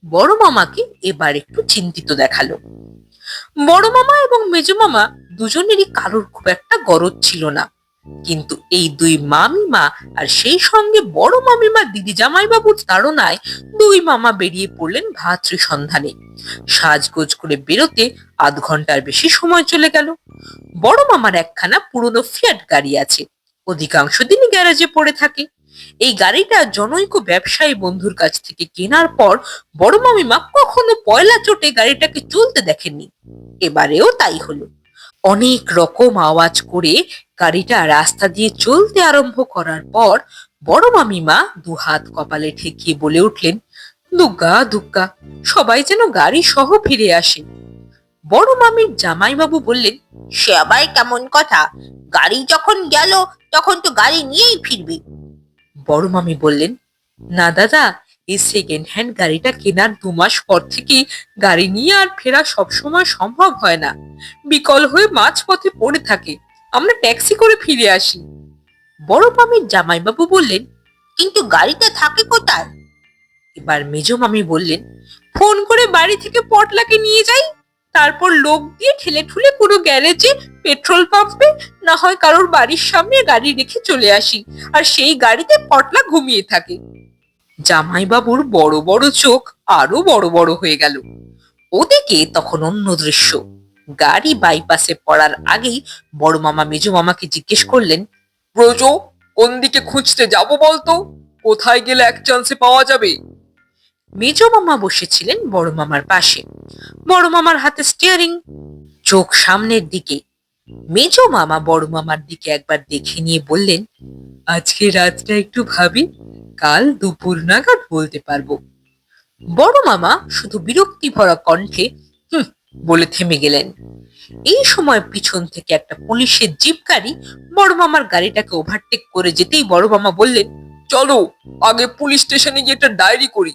বড় মামাকে এবার একটু চিন্তিত দেখালো। বড় মামা এবং মেজ মামা দুজনেরই কারোর খুব একটা গরজ ছিল না, কিন্তু এই দুই মামিমা আর সেই সঙ্গে বড় মামিমা দিদি জামাইবাবুর তাড়নায় দুই মামা বেরিয়ে পড়লেন ভাতৃ সন্ধানে। সাজগোজ করে বেরোতে আধ ঘন্টার বেশি সময় চলে গেল। বড় মামার একখানা পুরনো ফিয়াট গাড়ি আছে, অধিকাংশ দিনই গ্যারেজে পড়ে থাকে। এই গাড়িটা জনৈক ব্যবসায়ী বন্ধুর কাছ থেকে কেনার পর বড় মামিমা কখনো পয়লা চোটে গাড়িটাকে চলতে দেখেননি। এবারেও তাই হলো। অনেক রকম আওয়াজ করে গাড়িটা রাস্তা দিয়ে চলতে আরম্ভ করার পর বড় মামিমা দুহাত কপালে ঠেকিয়ে বলে উঠলেন, দুগ্গা দুগ্গা, সবাই যেন গাড়ি সহ ফিরে আসে। বড় মামির জামাইবাবু বললেন, সে আবার কেমন কথা? গাড়ি যখন গেল তখন তো গাড়ি নিয়েই ফিরবি। বড় মামি বললেন, না দাদা, এই সেকেন্ড হ্যান্ড গাড়িটা কেনার 2 মাস পর থেকে গাড়ি নিয়ে আর ফেরা সবসময় সম্ভব হয় না। বিকল হয়ে মাঝপথে পড়ে থাকে, আমরা ট্যাক্সি করে ফিরে আসি। বড় মামির জামাইবাবু বললেন, কিন্তু গাড়িটা থাকে কোথায়? এবার মেজ মামি বললেন, ফোন করে বাড়ি থেকে পটলাকে নিয়ে যাই, তারপর লোক দিয়ে ঠেলে ঠুলে কোনো গ্যারেজে, পেট্রোল পাম্পে, না হয় কারোর বাড়ির সামনে গাড়ি রেখে চলে আসি, আর সেই গাড়িতে পটলা ঘুমিয়ে থাকে। জামাইবাবুর বড় বড় চোখ আরো বড় বড় হয়ে গেল। ওদিকে তখন অন্য দৃশ্য। গাড়ি বাইপাসে পড়ার আগেই বড় মামা মেজ মামাকে জিজ্ঞেস করলেন, ব্রজ, কোন দিকে খুঁজতে যাব বলতো? কোথায় গেলে এক চান্সে পাওয়া যাবে? মেজ মামা বসেছিলেন বড় মামার পাশে, বড় মামার হাতে স্টিয়ারিং, চোখ সামনের দিকে। মেজ মামা বড় মামার দিকে একবার দেখে নিয়ে বললেন, আজকে রাতটা একটু ভাবি, কাল দুপুর নাগাদ বলতে পারবো। বড় মামা শুধু বিরক্তি ভরা কণ্ঠে হুম বলে থেমে গেলেন। এই সময় পিছন থেকে একটা পুলিশের জিপ গাড়ি বড় মামার গাড়িটাকে ওভারটেক করে যেতেই বড় মামা বললেন, চলো আগে পুলিশ স্টেশনে গিয়ে একটা ডায়েরি করি।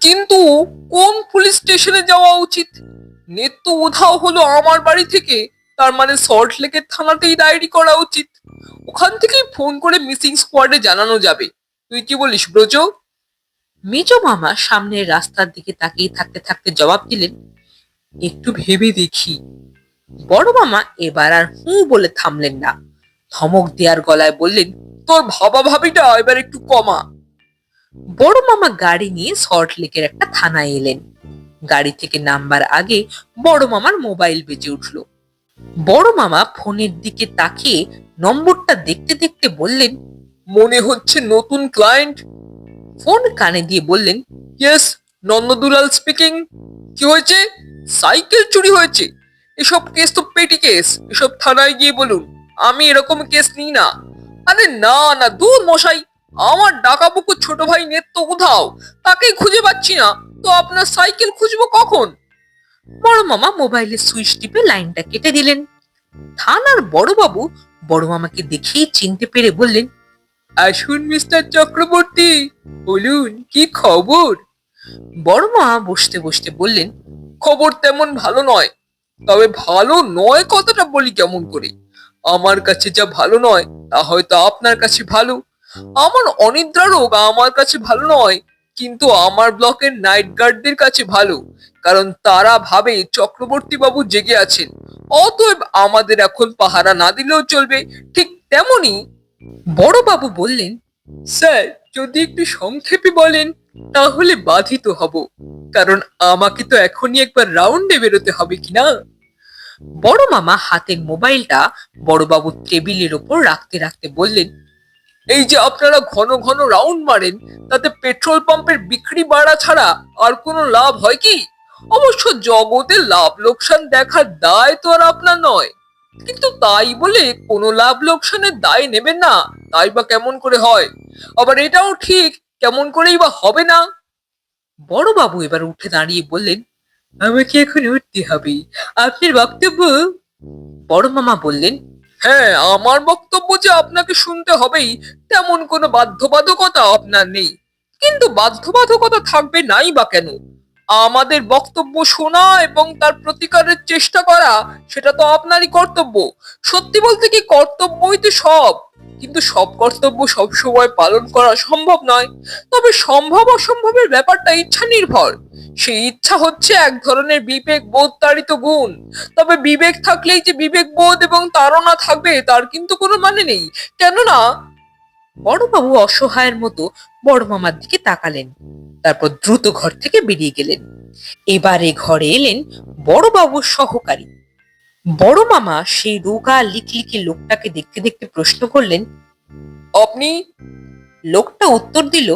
কিন্তু কোন পুলিশ স্টেশনে যাওয়া উচিত? নেট তো উধাও হলো আমার বাড়ি থেকে, তার মানে সল্ট লেকের থানাতেই ডায়েরি করা উচিত। ওখান থেকেই ফোন করে মিসিং স্কোয়াডে জানানো যাবে। তুই কি বলিস ব্রজ? মেজ মামা সামনের রাস্তার দিকে তাকিয়ে থাকতে থাকতে জবাব দিলেন, একটু ভেবে দেখি। বড় মামা এবার আর বলে থামলেন না, ধমক দেওয়ার গলায় বললেন, তোর ভাবা ভাবিটা এবার একটু কমা। বড় মামা গাড়ি নিয়ে সল্ট লেকের একটা থানায় এলেন। গাড়ি থেকে নামবার আগে বড় মামার মোবাইল বেজে উঠল। বড় মামা ফোনের দিকে তাকিয়ে নম্বরটা দেখতে দেখতে বললেন, মনে হচ্ছে নতুন ক্লায়েন্ট। ফোন কানে দিয়ে বললেন, ইয়েস, নন্দদুলাল স্পিকিং। কি হয়েছে? সাইকেল চুরি হয়েছে? এসব কেস তো পেটি কেস, এসব থানায় গিয়ে বলুন। আমি এরকম কেস নিই না। আরে না না, দূর মশাই, আমার ডাকাবুকু ছোট ভাই নেট তো উধাও, তাকেই খুঁজে পাচ্ছি না, তো আপনার সাইকেল খুঁজবো কখন? বড় মামা মোবাইলের সুইচ টিপে লাইনটা কেটে দিলেন। থানার বড়বাবু বড় মামাকে দেখেই চিনতে পেরে বললেন, আসুন মিস্টার চক্রবর্তী, বলুন কি খবর? বড় মামা বসতে বসতে বললেন, খবর তেমন ভালো নয়। তবে ভালো নয় কথাটা বলি কেমন করে? আমার কাছে যা ভালো নয় তা হয়তো আপনার কাছে ভালো। আমার অনিদ্রা রোগ আমার কাছে ভালো নয়, কিন্তু আমার ব্লকের নাইট গার্ডদের কাছে ভালো, কারণ তারা ভাবে চক্রবর্তী বাবু জেগে আছেন, অতএব আমাদের এখন পাহারা না দিলেও চলবে। ঠিক তেমনি বড়বাবু বললেন, স্যার, যদি একটু সংক্ষেপে বলেন তাহলে বাধিত হব, কারণ আমাকে তো এখনই একবার রাউন্ডে বেরোতে হবে কিনা। বড় মামা হাতের মোবাইলটা বড়বাবুর টেবিলের ওপর রাখতে রাখতে বললেন, এই যে আপনারা ঘন ঘন রাউন্ড মারেন, তাতে পেট্রোল পাম্পের বিক্রি বাড়া ছাড়া আর কোনো লাভ হয় কি? অবশ্য জগতে লাভ লোকসান দেখার দায় তো আর আপনার নয়, কিন্তু তাই বলে কোনো লাভ লোকসানের দায় নেবেন না, তাই বা কেমন করে হয়? আবার এটাও ঠিক, কেমন করেই বা হবে না? বড়বাবু এবার উঠে দাঁড়িয়ে বললেন, আমাকে এখন উঠতে হবে, আপনার বক্তব্য? বড় মামা বললেন, হ্যাঁ, আমার বক্তব্য যে আপনাকে শুনতে হবেই তেমন কোনো বাধ্যবাধকতা আপনার নেই, কিন্তু বাধ্যবাধকতা থাকবে নাই বা কেন? আমাদের বক্তব্য শোনা এবং তার প্রতিকারের চেষ্টা করা, সেটা তো আপনারই কর্তব্য। সত্যি বলতে কি, কর্তব্যই তো সব, কিন্তু সব কর্তব্য সবসময় পালন করা সম্ভব নয়। তবে সম্ভব অসম্ভবের ব্যাপারটা ইচ্ছা নির্ভর। সেই ইচ্ছা হচ্ছে এক ধরনের বিবেক বোধ তাড়িত গুণ। তবে বিবেক থাকলেই যে বিবেক বোধ এবং তাড়না থাকবে তার কিন্তু কোনো মানে নেই, কেননা বড়বাবু অসহায়ের মতো বড় মামার দিকে তাকালেন, তারপর দ্রুত ঘর থেকে বেরিয়ে গেলেন। এবারে ঘরে এলেন বড়বাবুর সহকারী। বড় মামা সেই রোগা লিকলিকে লোকটাকে দেখতে দেখতে প্রশ্ন করলেন, আপনি? লোকটা উত্তর দিল,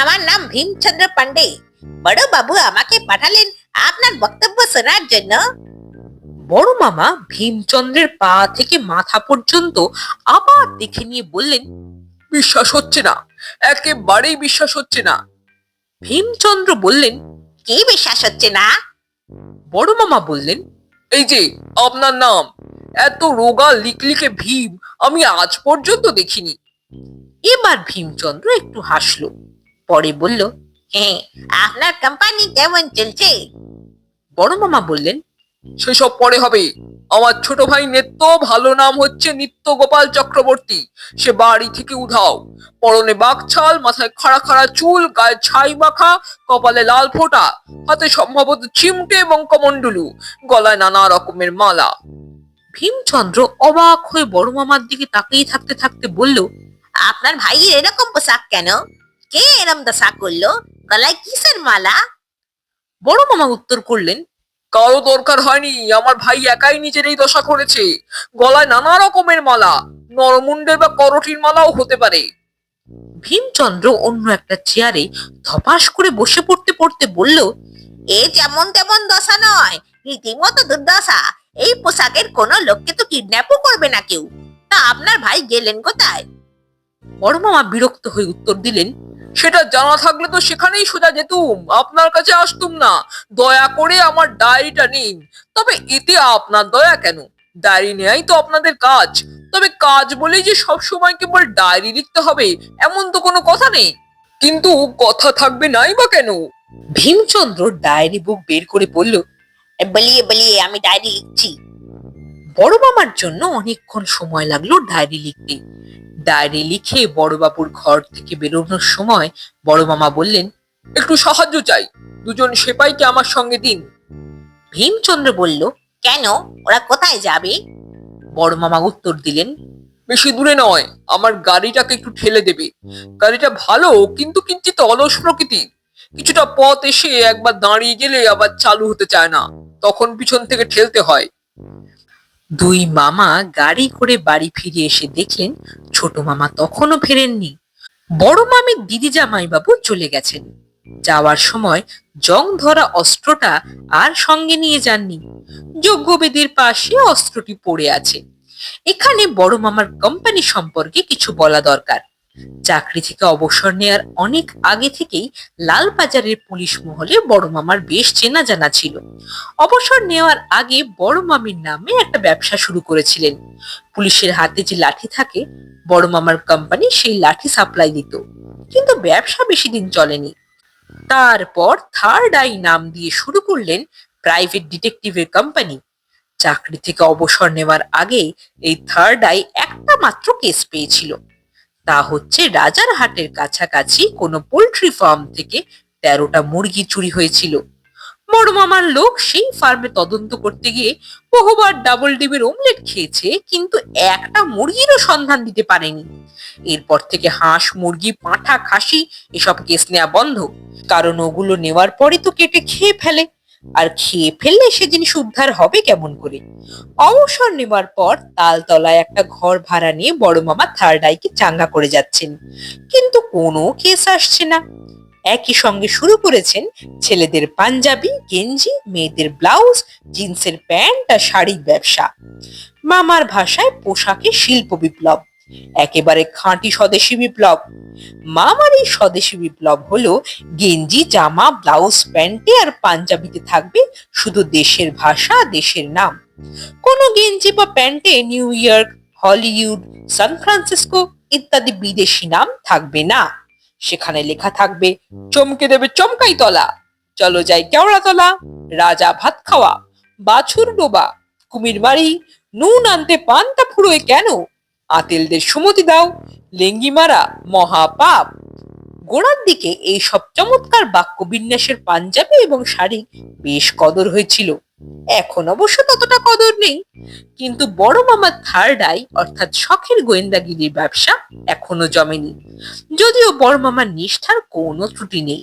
আমার নাম ভীমচন্দ্র পান্ডে। বড় বাবু আমাকে পাঠালেন আপনার বক্তব্য শোনার জন্য। বড় মামা ভীমচন্দ্রের পা থেকে মাথা পর্যন্ত আবার দেখে নিয়ে বললেন, বিশ্বাস হচ্ছে না, একেবারেই বিশ্বাস হচ্ছে না। ভীমচন্দ্র বললেন, কি বিশ্বাস হচ্ছে না? বড় মামা বললেন, এই যে আপনার নাম, এত রোগা লিকলিকে ভীম আমি আজ পর্যন্ত দেখিনি। এবার ভীমচন্দ্র একটু হাসলো, পরে বলল, হ্যাঁ, আপনার কোম্পানি কেমন চলছে? বড় মামা বললেন, সেসব পরে হবে। আমার ছোট ভাই নেত্য, ভালো নাম হচ্ছে নিত্য গোপাল চক্রবর্তী। সে বাড়ি থেকে উধাও, পরনে বাকছাল, মাথায় খাড়া খাড়া চুল, গায়ে ছাই মাখা, কপালে লাল ফোঁটা, হাতে সম্ভবত চিমটে এবং কমন্ডলু, গলায় নানা রকমের মালা। ভীমচন্দ্র অবাক হয়ে বড় মামার দিকে তাকিয়ে থাকতে থাকতে বলল, আপনার ভাইয়ের এরকম পোশাক কেন? কে এরম দশা করলো? গলায় কিসের মালা? বড় মামা উত্তর করলেন, কারো দরকার হয়নি, আমার ভাই একাই নিজের এই দশা করেছে। গলায় নানা রকমের মালা, নরমুন্ডের বা করটির মালাও হতে পারে। ভীমচন্দ্র অন্য একটা চেয়ারে ধপাস করে বসে পড়তে পড়তে বলল, এ যেমন তেমন দশা নয়, রীতিমতো দুর্দশা। এই পোশাকের কোনো লোককে তো কিডন্যাপও করবে না কেউ। তা আপনার ভাই গেলেন কোথায়? বড় মামা বিরক্ত হয়ে উত্তর দিলেন, সেটা জানা থাকলে তো সেখানেই সোজা যেতুম, আপনার কাছে আসতুম না। দয়া করে আমার ডায়েরিটা নিন। তবে এতে আপনার দয়া কেন? ডায়েরি নেয়াই তো আপনাদের কাজ। তবে কাজ বলেই যে সবসময় কেবল ডায়েরি লিখতে হবে এমন তো কোনো কথা নেই। কিন্তু কথা থাকবে নাই বা কেন? ভীমচন্দ্র ডায়েরি বুক বের করে বলল, বলিয়ে বলিয়ে আমি ডায়েরি লিখছি। বড় মামার জন্য অনেকক্ষণ সময় লাগলো ডায়েরি লিখতে। ডায়েরি লিখে বড়বাবুর ঘর থেকে বেরোনোর সময় বড় মামা বললেন, একটু সাহায্য চাই, দুজন সেপাইকে আমার সঙ্গে দিন। ভীমচন্দ্র বলল, কেন? ওরা কোথায় যাবে? বড় মামা উত্তর দিলেন, বেশি দূরে নয়, আমার গাড়িটাকে একটু ঠেলে দেবে। গাড়িটা ভালো, কিন্তু কিঞ্চিত অলস প্রকৃতির। কিছুটা পথ এসে একবার দাঁড়িয়ে গেলে আবার চালু হতে চায় না, তখন পিছন থেকে ঠেলতে হয়। দুই মামা গাড়ি করে বাড়ি ফিরে এসে দেখলেন ছোট মামা তখনও ফেরেননি। বড় মামির দিদি জামাই বাবু চলে গেছেন। যাওয়ার সময় জং ধরা অস্ত্রটা আর সঙ্গে নিয়ে যাননি। যজ্ঞবেদীর পাশে অস্ত্রটি পড়ে আছে। এখানে বড় মামার কোম্পানি সম্পর্কে কিছু বলা দরকার। চাকরি থেকে অবসর নেয়ার অনেক আগে থেকেই লালবাজারের পুলিশ মহলে বড় মামার বেশ চেনা জানা ছিল। অবসর নেওয়ার আগে বড় মামির নামে একটা ব্যবসা শুরু করেছিলেন। পুলিশের হাতে যে লাঠি থাকে, বড় মামার কোম্পানি সেই লাঠি সাপ্লাই দিত, কিন্তু ব্যবসা বেশি দিন চলেনি। তারপর থার্ড আই নাম দিয়ে শুরু করলেন প্রাইভেট ডিটেকটিভের কোম্পানি। চাকরি থেকে অবসর নেওয়ার আগে এই থার্ড আই একটা মাত্র কেস পেয়েছিল। তা হচ্ছে রাজারহাটের কাছাকাছি কোনো পোল্ট্রি ফার্ম থেকে 13টা মুরগি চুরি হয়েছিল। বড় মামার লোক সেই ফার্মে তদন্ত করতে গিয়ে বহুবার ডাবল ডিমের অমলেট খেয়েছে, কিন্তু একটা মুরগিরও সন্ধান দিতে পারেনি। এরপর থেকে হাঁস, মুরগি, পাঁঠা, খাসি এসব কেস নেওয়া বন্ধ, কারণ ওগুলো নেওয়ার পরে তো কেটে খেয়ে ফেলে, আর খেয়ে ফেললে সে জিনিস উদ্ধার হবে কেমন করে। অবসর নেবার পর তালতলায় একটা ঘর ভাড়া নিয়ে বড় মামা থার্ড আইকে চাঙ্গা করে যাচ্ছেন, কিন্তু কোনো কেস আসছে না। একই সঙ্গে শুরু করেছেন ছেলেদের পাঞ্জাবি, গেঞ্জি, মেয়েদের ব্লাউজ, জিন্সের প্যান্ট আর শাড়ির ব্যবসা। মামার ভাষায় পোশাকে শিল্প বিপ্লব, একেবারে খাঁটি স্বদেশী বিপ্লব। মামার এই স্বদেশী বিপ্লব হলো গেঞ্জি, জামা, ব্লাউজ, প্যান্টে আর পাঞ্জাবিতে থাকবে শুধু দেশের ভাষা, দেশের নাম। কোনো গেঞ্জি বা প্যান্টে New York, Hollywood, San Francisco ইত্যাদি বিদেশি নাম থাকবে না। সেখানে লেখা থাকবে চমকে দেবে চমকাই তলা, চলো যাই কেওড়াতলা, রাজা ভাত খাওয়া, বাছুর ডোবা, কুমির মারি, নুন আনতে পান্তা ফুরোয় কেন, আতেলদের সুমতি দাও, লেঙ্গি মারা মহাপাপ। গোড়ার দিকে এই সব চমৎকার বাক্য বিন্যাসের পাঞ্জাবি এবং শাড়ি বেশ কদর হয়েছিল। এখন অবশ্য ততটা কদর নেই, কিন্তু বড় মামার থার্ড আই অর্থাৎ শখের গোয়েন্দাগিরির ব্যবসা এখনো জমেনি, যদিও বড় মামার নিষ্ঠার কোনো ত্রুটি নেই।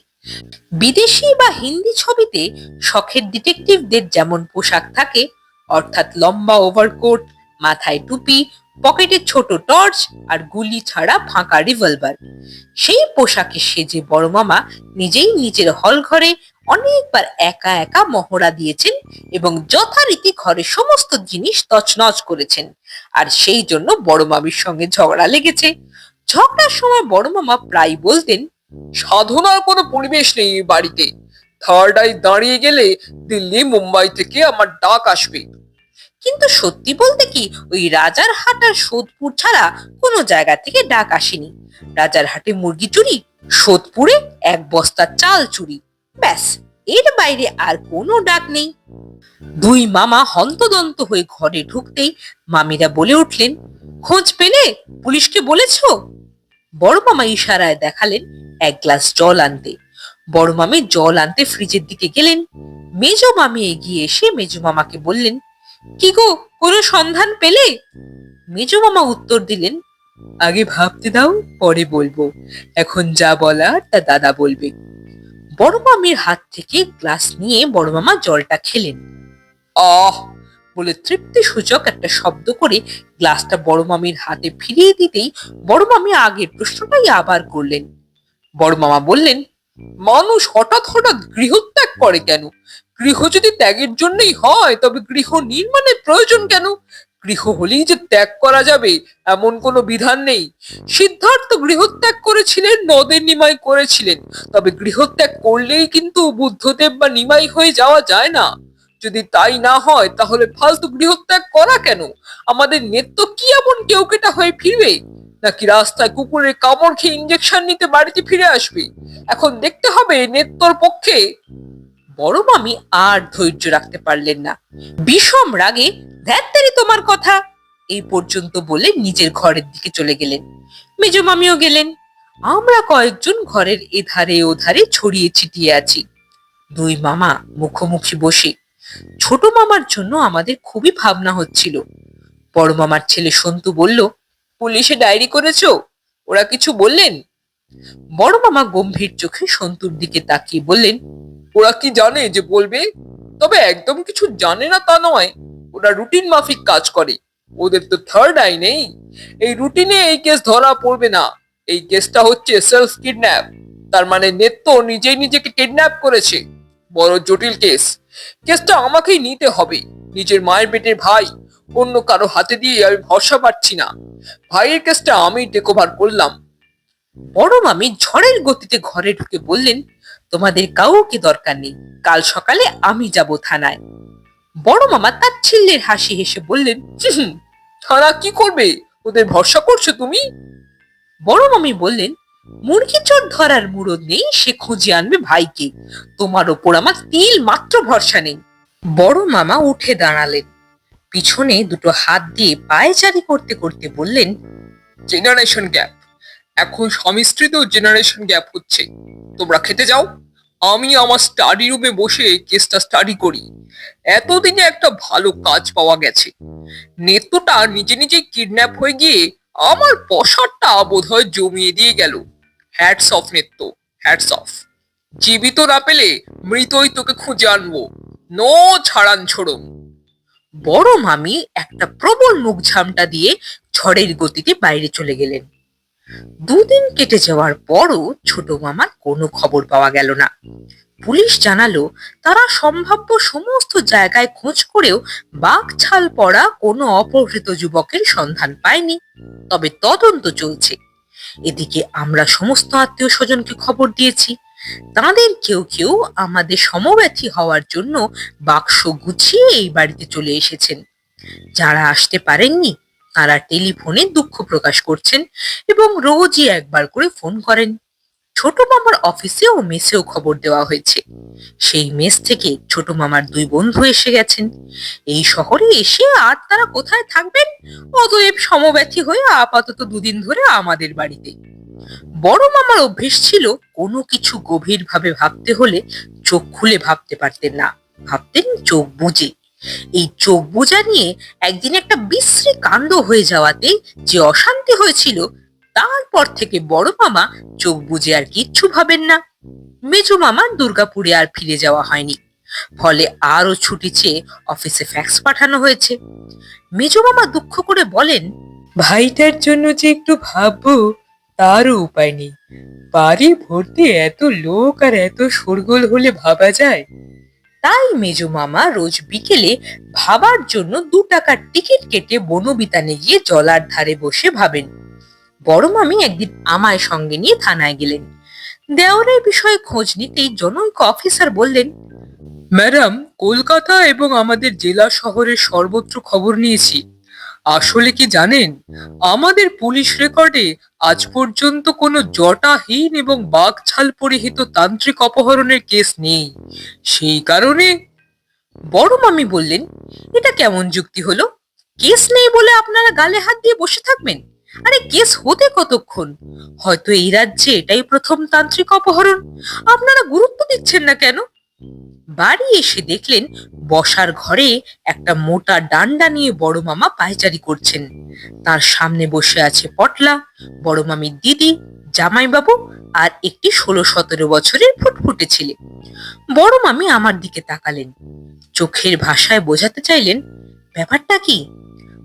বিদেশি বা হিন্দি ছবিতে শখের ডিটেকটিভদের যেমন পোশাক থাকে, অর্থাৎ লম্বা ওভারকোট, মাথায় টুপি, পকেটে ছোট টর্চ আর গুলি ছাড়া ফাঁকা রিভলভার, সেই পোশাকে সেজে বড় মামা নিজেই নিজের হল ঘরে অনেকবার একা একা মহড়া দিয়েছেন এবং যথারীতি ঘরে সমস্ত জিনিস তছনছ করেছেন। আর সেই জন্য বড় মামির সঙ্গে ঝগড়া লেগেছে। ঝগড়ার সময় বড় মামা প্রায় বলতেন, সাধনার কোনো পরিবেশ নেই এই বাড়িতে। থার্ড আই দাঁড়িয়ে গেলে দিল্লি, মুম্বাই থেকে আমার ডাক আসবে। কিন্তু সত্যি বলতে কি ওই রাজার হাট আর সোদপুর ছাড়া কোনো জায়গা থেকে ডাক আসেনি। রাজার হাটে মুরগি চুরি, সোদপুরে এক বস্তা চাল চুরি, ব্যাস, এর বাইরে আর কোনো ডাক নেই। দুই মামা হন্তদন্ত হয়ে ঘরে ঢুকতেই মামিরা বলে উঠলেন, খোঁজ পেলে? পুলিশকে বলেছো? বড় মামা ইশারায় দেখালেন এক গ্লাস জল আনতে। বড় মামি জল আনতে ফ্রিজের দিকে গেলেন। মেজ মামি এগিয়ে এসে মেজ মামাকে বললেন, কি গো, কোনো সন্ধান পেলে? মেজ মামা উত্তর দিলেন, আগে ভাবতে দাও, পরে বলবো। এখন যা বলার তা দাদা বলবে। বড় মামির হাত থেকে গ্লাস নিয়ে বড় মামা জলটা খেলেন। আহ, বলে তৃপ্তি সূচক একটা শব্দ করে গ্লাসটা বড় মামির হাতে ফিরিয়ে দিতেই বড় মামি আগের প্রশ্নটাই আবার করলেন। বড় মামা বললেন, মানুষ হঠাৎ হঠাৎ গৃহত্যাগ করে কেন? গৃহ যদি ত্যাগের জন্যই হয় তবে গৃহ নির্মাণের প্রয়োজন কেন? গৃহ হলেই যে ত্যাগ করা যাবে এমন কোনো বিধান নেই। সিদ্ধার্থ গৃহত্যাগ করেছিলেন, নদের নিমাই করেছিলেন, তবে গৃহত্যাগ করলেই কিন্তু বুদ্ধদেব বা নিমাই হয়ে যাওয়া যায় না। যদি তাই না হয় তাহলে ফালতু গৃহত্যাগ করা কেন? আমাদের নেত্য কি এমন কেউকেটা হয়ে ফিরবে, নাকি রাস্তায় কুকুরের কামড় খেয়ে ইঞ্জেকশন নিতে বাড়িতে ফিরে আসবে? এখন দেখতে হবে নেত্তর পক্ষে। বড় মামি আর ধৈর্য রাখতে পারলেন না। বিষম রাগে, ধ্যাত্তেরি তোমার কথা, এই পর্যন্ত বলে নিজের ঘরের দিকে চলে গেলেন। মেজ মামিও গেলেন। আমরা কয়েকজন ঘরের এধারে ওধারে ছড়িয়ে ছিটিয়ে আছি। দুই মামা মুখোমুখি বসে। ছোট মামার জন্য আমাদের খুবই ভাবনা হচ্ছিল। বড় মামার ছেলে সন্তু বলল, পুলিশে ডায়েরি করেছো? ওরা কিছু বললেন? বড় মামা গম্ভীর চোখে সন্তুর দিকে তাকিয়ে বললেন, ওরা কি জানে যে বলবে? তবে একদম কিছু জানে না তা নয়, ওরা রুটিন মাফিক কাজ করে। ওদের তো থার্ড আই নেই। এই রুটিনে এই কেস ধরা পড়বে না। এই কেসটা হচ্ছে সেলফ কিডন্যাপ। তার মানে নেত্য নিজেই নিজেকে কিডন্যাপ করেছে। বড় জটিল কেস। কেসটা আমাকেই নিতে হবে। নিজের মায়ের পেটের ভাই, অন্য কারো হাতে দিয়ে আমি ভরসা পাচ্ছি না। ভাইয়ের কেসটা আমি টেক ওভার করলাম। বড় মামি ঝড়ের গতিতে ঘরে ঢুকে বললেন, তোমাদের কাউকে দরকার নেই, কাল সকালে আমি যাব থানায়। বড় মামা তাচ্ছিল্যের হাসি হেসে বললেন, থানা কি করবে? ওদের ভরসা করছো তুমি? বড় মামি বললেন, মুরগি চোর ধরার মুরদ নেই, সে খুঁজে আনবে ভাইকে। তোমার ওপর আমার তিল মাত্র ভরসা নেই। বড় মামা উঠে দাঁড়ালেন, পিছনে দুটো হাত দিয়ে পায়চারি করতে করতে বললেন, জেনারেশন গ্যাপ। এখন স্বামী স্ত্রীতেও জেনারেশন গ্যাপ হচ্ছে। তোমরা খেতে যাও, আমি আমার স্টাডি রুমে বসে কেসটা স্টাডি করি। এতদিনে একটা ভালো কাজ পাওয়া গেছে। নেত্যটা নিজে নিজে কিডন্যাপ হয়ে গিয়ে আমার পসারটা বোধহয় জমিয়ে দিয়ে গেল। Hats off Netya, hats off. জীবিত না পেলে মৃতই তোকে খুঁজে আনবো। নো ছাড়ান ছোড়ম। বড় মামি একটা প্রবল মুখ ঝামটা দিয়ে ঝড়ের গতিতে বাইরে চলে গেলেন। দুদিন কেটে যাওয়ার পরও ছোট মামার কোনো খবর পাওয়া গেল না। পুলিশ জানালো তারা সম্ভাব্য সমস্ত জায়গায় খোঁজ করেও বাঘছাল পড়া কোনো অপহৃত যুবকের সন্ধান পায়নি। তবে তদন্ত চলছে। এদিকে আমরা সমস্ত আত্মীয় স্বজনকে খবর দিয়েছি। তাদের কেউ কেউ আমাদের সমব্যথী হওয়ার জন্য বাক্স গুছিয়ে এই বাড়িতে চলে এসেছেন। যারা আসতে পারেননি তারা টেলিফোনে দুঃখ প্রকাশ করছেন এবং রোজই একবার করে ফোন করেন। ছোট মামার অফিসে ও মেসেও খবর দেওয়া হয়েছে। সেই মেস থেকে ছোট মামার দুই বন্ধু এসে গেছেন। এই শহরে এসে আর তারা কোথায় থাকবেন? অতএব সমব্যথী হয়ে আপাতত দুদিন ধরে আমাদের বাড়িতে। বড় মামার অভ্যেস ছিল কোনো কিছু গভীরভাবে ভাবতে হলে চোখ খুলে ভাবতে পারতেন না, ভাবতেন চোখ বুজে। এই চোখ বোঝা নিয়ে একদিন একটা বিশ্রী কাণ্ড হয়ে যাওয়াতে যে অশান্তি হয়েছিল, তারপর থেকে বড় মামা চোখ বুজে আর কিচ্ছু ভাবেন না। মেজো মামা দুর্গাপুরে আর ফিরে যাওয়া হয়নি, ফলে আরো ছুটি চেয়ে অফিসে ফ্যাক্স পাঠানো হয়েছে। মেজো মামা দুঃখ করে বলেন, ভাইটার জন্য যে একটু ভাববো তারও উপায় নেই। বাড়ি ভর্তি এত লোক আর এত শোরগোল হলে ভাবা যায়? তাই মেজো মামা রোজ বিকেলে ভাবার জন্য 2 টাকার টিকিট কেটে বনবিতানে গিয়ে জলার ধারে বসে ভাবেন। বড় মামি একদিন আমায় সঙ্গে নিয়ে থানায় গেলেন। দেওরের বিষয়ে খোঁজ নিতেই জনৈক অফিসার বললেন, ম্যাডাম, কলকাতা এবং আমাদের জেলা শহরের সর্বত্র খবর নিয়েছি। আসলে কি জানেন, আমাদের পুলিশ রেকর্ডে আজ পর্যন্ত কোনো জটাহীন এবং বাঘছাল পরিহিত তান্ত্রিক অপহরণের কেস নেই। সেই কারণে বড় মামি বললেন, এটা কেমন যুক্তি হলো? কেস নেই বলে আপনারা গালে হাত দিয়ে বসে থাকবেন? আরে কেস হতে কতক্ষণ? হয়তো এই রাজ্যে এটাই প্রথম তান্ত্রিক অপহরণ। আপনারা গুরুত্ব দিচ্ছেন না কেন? বাড়ি এসে দেখলেন বসার ঘরে একটা মোটা ডান্ডা নিয়ে বড় মামা পায়চারি করছেন। তার সামনে বসে আছে পটলা, বড় মামির দিদি, জামাইবাবু আর একটি 16-17 বছরের ফুটফুটে ছেলে। বড় মামি আমার দিকে তাকালেন, চোখের ভাষায় বোঝাতে চাইলেন ব্যাপারটা কি।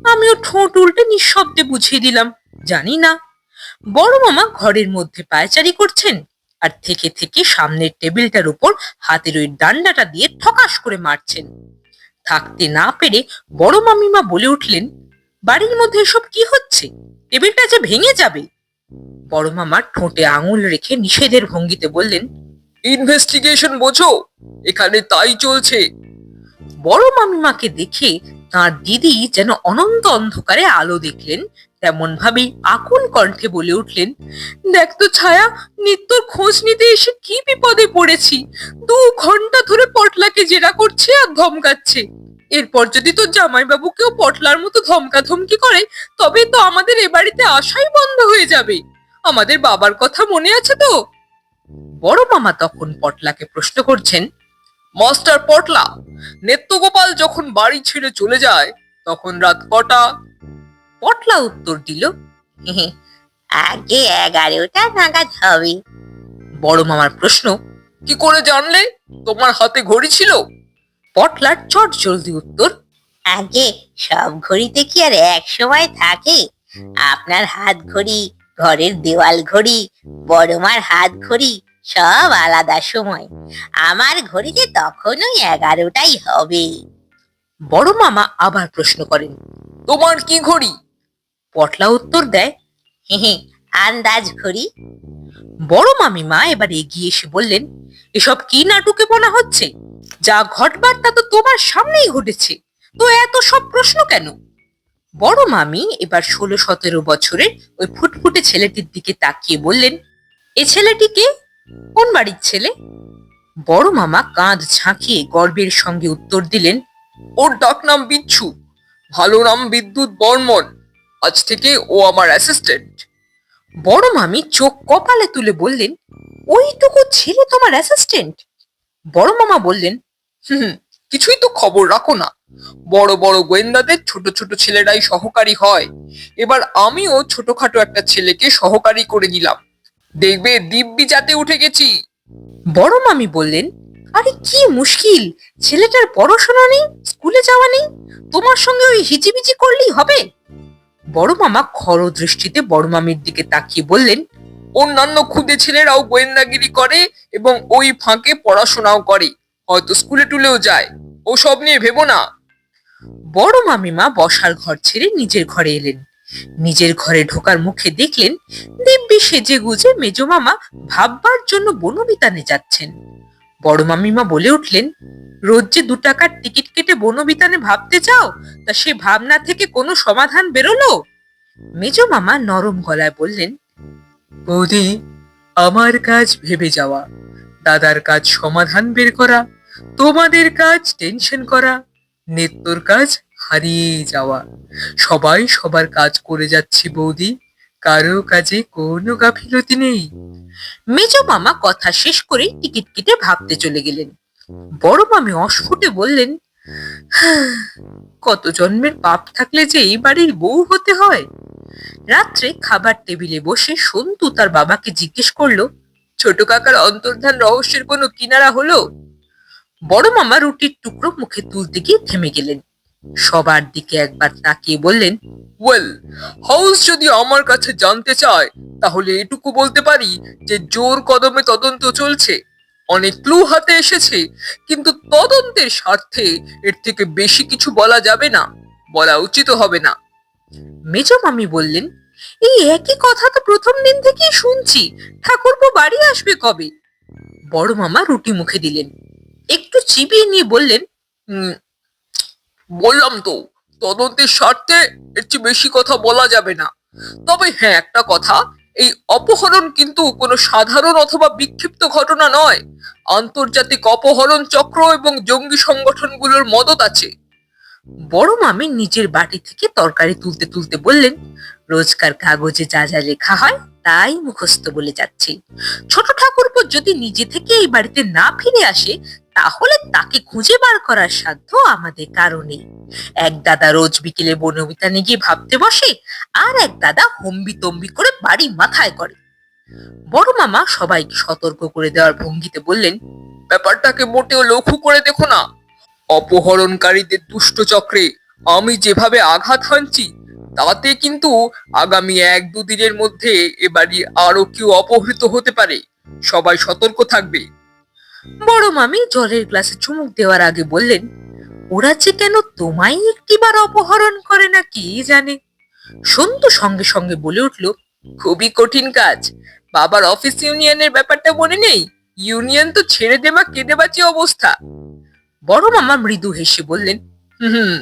আমিও ঠোঁট উল্টে নিঃশব্দে বুঝিয়ে দিলাম, জানি না। বড় মামা ঘরের মধ্যে পায়চারি করছেন আর থেকে থেকে সামনের টেবিলটার উপর হাতের ওই ডান্ডাটা দিয়ে ঠকাস করে মারছেন। থাকতে না পেরে বড় মামিমা বলে উঠলেন, বাড়ির মধ্যে এসব কি হচ্ছে? টেবিলটা যে ভেঙে যাবে। বড় মামা ঠোঁটে আঙুল রেখে নিষেধের ভঙ্গিতে বললেন, ইনভেস্টিগেশন বোঝো, এখানে তাই চলছে। বড় মামিমাকে দেখে তার দিদি যেন অনন্ত অন্ধকারে আলো দেখলেন, তেমন ভাবেই আকুল কণ্ঠে বলে উঠলেন, দেখ তো ছায়া, নিত্যর খোঁজ নিতে এসে কি বিপদে পড়েছি। 2 ঘন্টা ধরে পটলাকে জেরা করছে আর ধমকাচ্ছে। এরপর যদি তোর জামাইবাবুকেও পটলার মতো ধমকা ধমকি করে, তবে তো আমাদের এ বাড়িতে আসাই বন্ধ হয়ে যাবে। আমাদের বাবার কথা মনে আছে তো? বড় মামা তখন পটলাকে প্রশ্ন করছেন, মাস্টার পটলা, নেত্যগোপাল যখন বাড়ি ছেড়ে চলে যায় তখন রাত কটা? পটলা উত্তর দিল, আগে 11টা নাগাদ হবে। বড় মামার প্রশ্ন, কি করে জানলে? তোমার হাতে ঘড়ি ছিল? পটলার চট জলদি উত্তর, আগে সব ঘড়িতে কি আর এক সময় থাকে? আপনার হাত ঘড়ি, ঘরের দেওয়াল ঘড়ি, বড়মার হাত ঘড়ি সব আলাদা সময়। আমার ঘড়িতে তখনই 11টাই হবে। বড় মামা আবার প্রশ্ন করেন, তোমার কি ঘড়ি? পটলা উত্তর দেয়, আন্দাজ ঘড়ি। বড় মামিমা এবার এগিয়ে এসে বললেন, এসব কি নাটকে বলা হচ্ছে? যা ঘটবার তা তো তোমার সামনেই ঘটেছে, তো এত সব প্রশ্ন কেন? বড় মামি এবার 16-17 বছরের ওই ফুটফুটে ছেলেটির দিকে তাকিয়ে বললেন, এ ছেলেটি কে? কোন বাড়ির ছেলে? বড় মামা কাঁধ ঝাঁকিয়ে গর্বের সঙ্গে উত্তর দিলেন, ওর ডাক নাম বিচ্ছু, ভালো নাম বিদ্যুৎ বর্মন। আজ থেকে ও আমার অ্যাসিস্ট্যান্ট। বড় মামি চোখ কপালে তুলে বললেন, ওইটুকু ছেলে তোমার অ্যাসিস্ট্যান্ট? বড় মামা বললেন, কিছুই তো খবর রাখো না। বড় বড় গোয়েন্দাদের ছোট ছোট ছেলেরাই সহকারী হয়। এবার আমিও ছোটখাটো একটা ছেলেকে সহকারী করে নিলাম। দেখবে দিব্যি জাতে উঠে গেছি। বড় মামি বললেন, আরে কি মুশকিল, ছেলেটার পড়াশোনা নেই, স্কুলে যাওয়া নেই, তোমার সঙ্গে ওই হিচিবিচি করলেই হবে? বড় মামা খর দৃষ্টিতে বড় মামির দিকে তাকিয়ে বললেন, অন্যান্য ক্ষুদে ছেলেরাও গোয়েন্দাগিরি করে এবং ওই ফাঁকে পড়াশোনাও করে, হয়তো স্কুলে টুলেও যায়। ওসব নিয়ে ভেবো না। বড় মামিমা বসার ঘর ছেড়ে নিজের ঘরে এলেন। নিজের ঘরে ঢোকার মুখে দেখলেন দিব্যি সেজে গুজে মেজ মামা ভাববার জন্য বনবিতানে যাচ্ছেন। বড় মামিমা বলে উঠলেন, রোজ যে 2 টাকার টিকিট কেটে বনবিতানে ভাবতে চাও, তা সে ভাবনা থেকে কোনো সমাধান বেরোলো? মেজ মামা নরম গলায় বললেন, বৌদি, আমার কাজ ভেবে যাওয়া, দাদার কাজ সমাধান বের করা, তোমাদের কাজ টেনশন করা, নেত্তর কাজ হারিয়ে যাওয়া। সবাই সবার কাজ করে যাচ্ছি বৌদি, কারো কাজে কোনো গাফিলতি নেই। মেজ মামা কথা শেষ করে টিকিট কেটে ভাবতে চলে গেলেন। বড় মামি অস্ফুটে বললেন, কত জন্মের পাপ থাকলে যে এই বাড়ির বউ হতে হয়। রাত্রে খাবার টেবিলে বসে সন্তু তার বাবাকে জিজ্ঞেস করলো, ছোট কাকার অন্তর্ধান রহস্যের কোনো কিনারা হলো? বড় মামা রুটির টুকরো মুখে তুলতে গিয়ে থেমে গেলেন। সবার দিকে একবার তাকিয়ে বললেন, ওয়েল, হাউস যদি আমার কাছে জানতে চায়, তাহলে এটুকু বলতে পারি যে জোর কদমে তদন্ত চলছে। অনেক ক্লু হাতে এসেছে, কিন্তু তদন্তের স্বার্থে এর থেকে বেশি কিছু বলা যাবে না, বলা উচিত হবে না। মেজ মামি বললেন, এই একই কথা তো প্রথম দিন থেকেই শুনছি, ঠাকুরপো বাড়ি আসবে কবে? বড় মামা রুটি মুখে দিলেন, একটু চিবিয়ে নিয়ে বললেন, হুম, বললাম তো, তদন্তের স্বার্থে এর চেয়ে বেশি কথা বলা যাবে না। তবে হ্যাঁ, একটা কথা, এই অপহরণ কিন্তু কোনো সাধারণ অথবা বিক্ষিপ্ত ঘটনা নয়। আন্তর্জাতিক অপহরণ চক্র এবং জঙ্গি সংগঠনগুলোর মদত আছে। বড় মামি নিজের বাটি থেকে তরকারি তুলতে তুলতে বললেন, রোজকার কাগজে যা যা লেখা হয় তাই মুখস্থ বলে যাচ্ছে। ছোট ঠাকুরপো যদি নিজে থেকে এই বাড়িতে না ফিরে আসে, তাহলে তাকে খুঁজে বার করার সাধ্য আমাদের কারো নেই। এক দাদা রোজ বিকেলে বনবিতানে গিয়ে ভাবতে বসে, আর এক দাদা হম্বি তম্বি করে বাড়ি মাথায় করে। বড় মামা সবাইকে সতর্ক করে দেওয়ার ভঙ্গিতে বললেন, ব্যাপারটাকে মোটেও লঘু করে দেখো না। অপহরণকারীদের দুষ্ট চক্রে আমি যেভাবে আঘাত হানছি, তাতে কিন্তু আগামী 1-2 দিনের মধ্যে এ বাড়ি আরো কেউ অপহৃত হতে পারে। সবাই সতর্ক থাকবে। বড় মামি জলের গ্লাসে চুমুক দেওয়ার আগে বললেন, ওরা যে কেন তোমায় একটিবার অপহরণ করে না কি জানে। সন্তু সঙ্গে সঙ্গে বলে উঠল, খুবই কঠিন কাজ। বাবার অফিস ইউনিয়নের ব্যাপারটা মনে নেই? ইউনিয়ন তো ছেড়ে দেবা কেঁদে বাঁচি অবস্থা। বড় মামা মৃদু হেসে বললেন, হুম,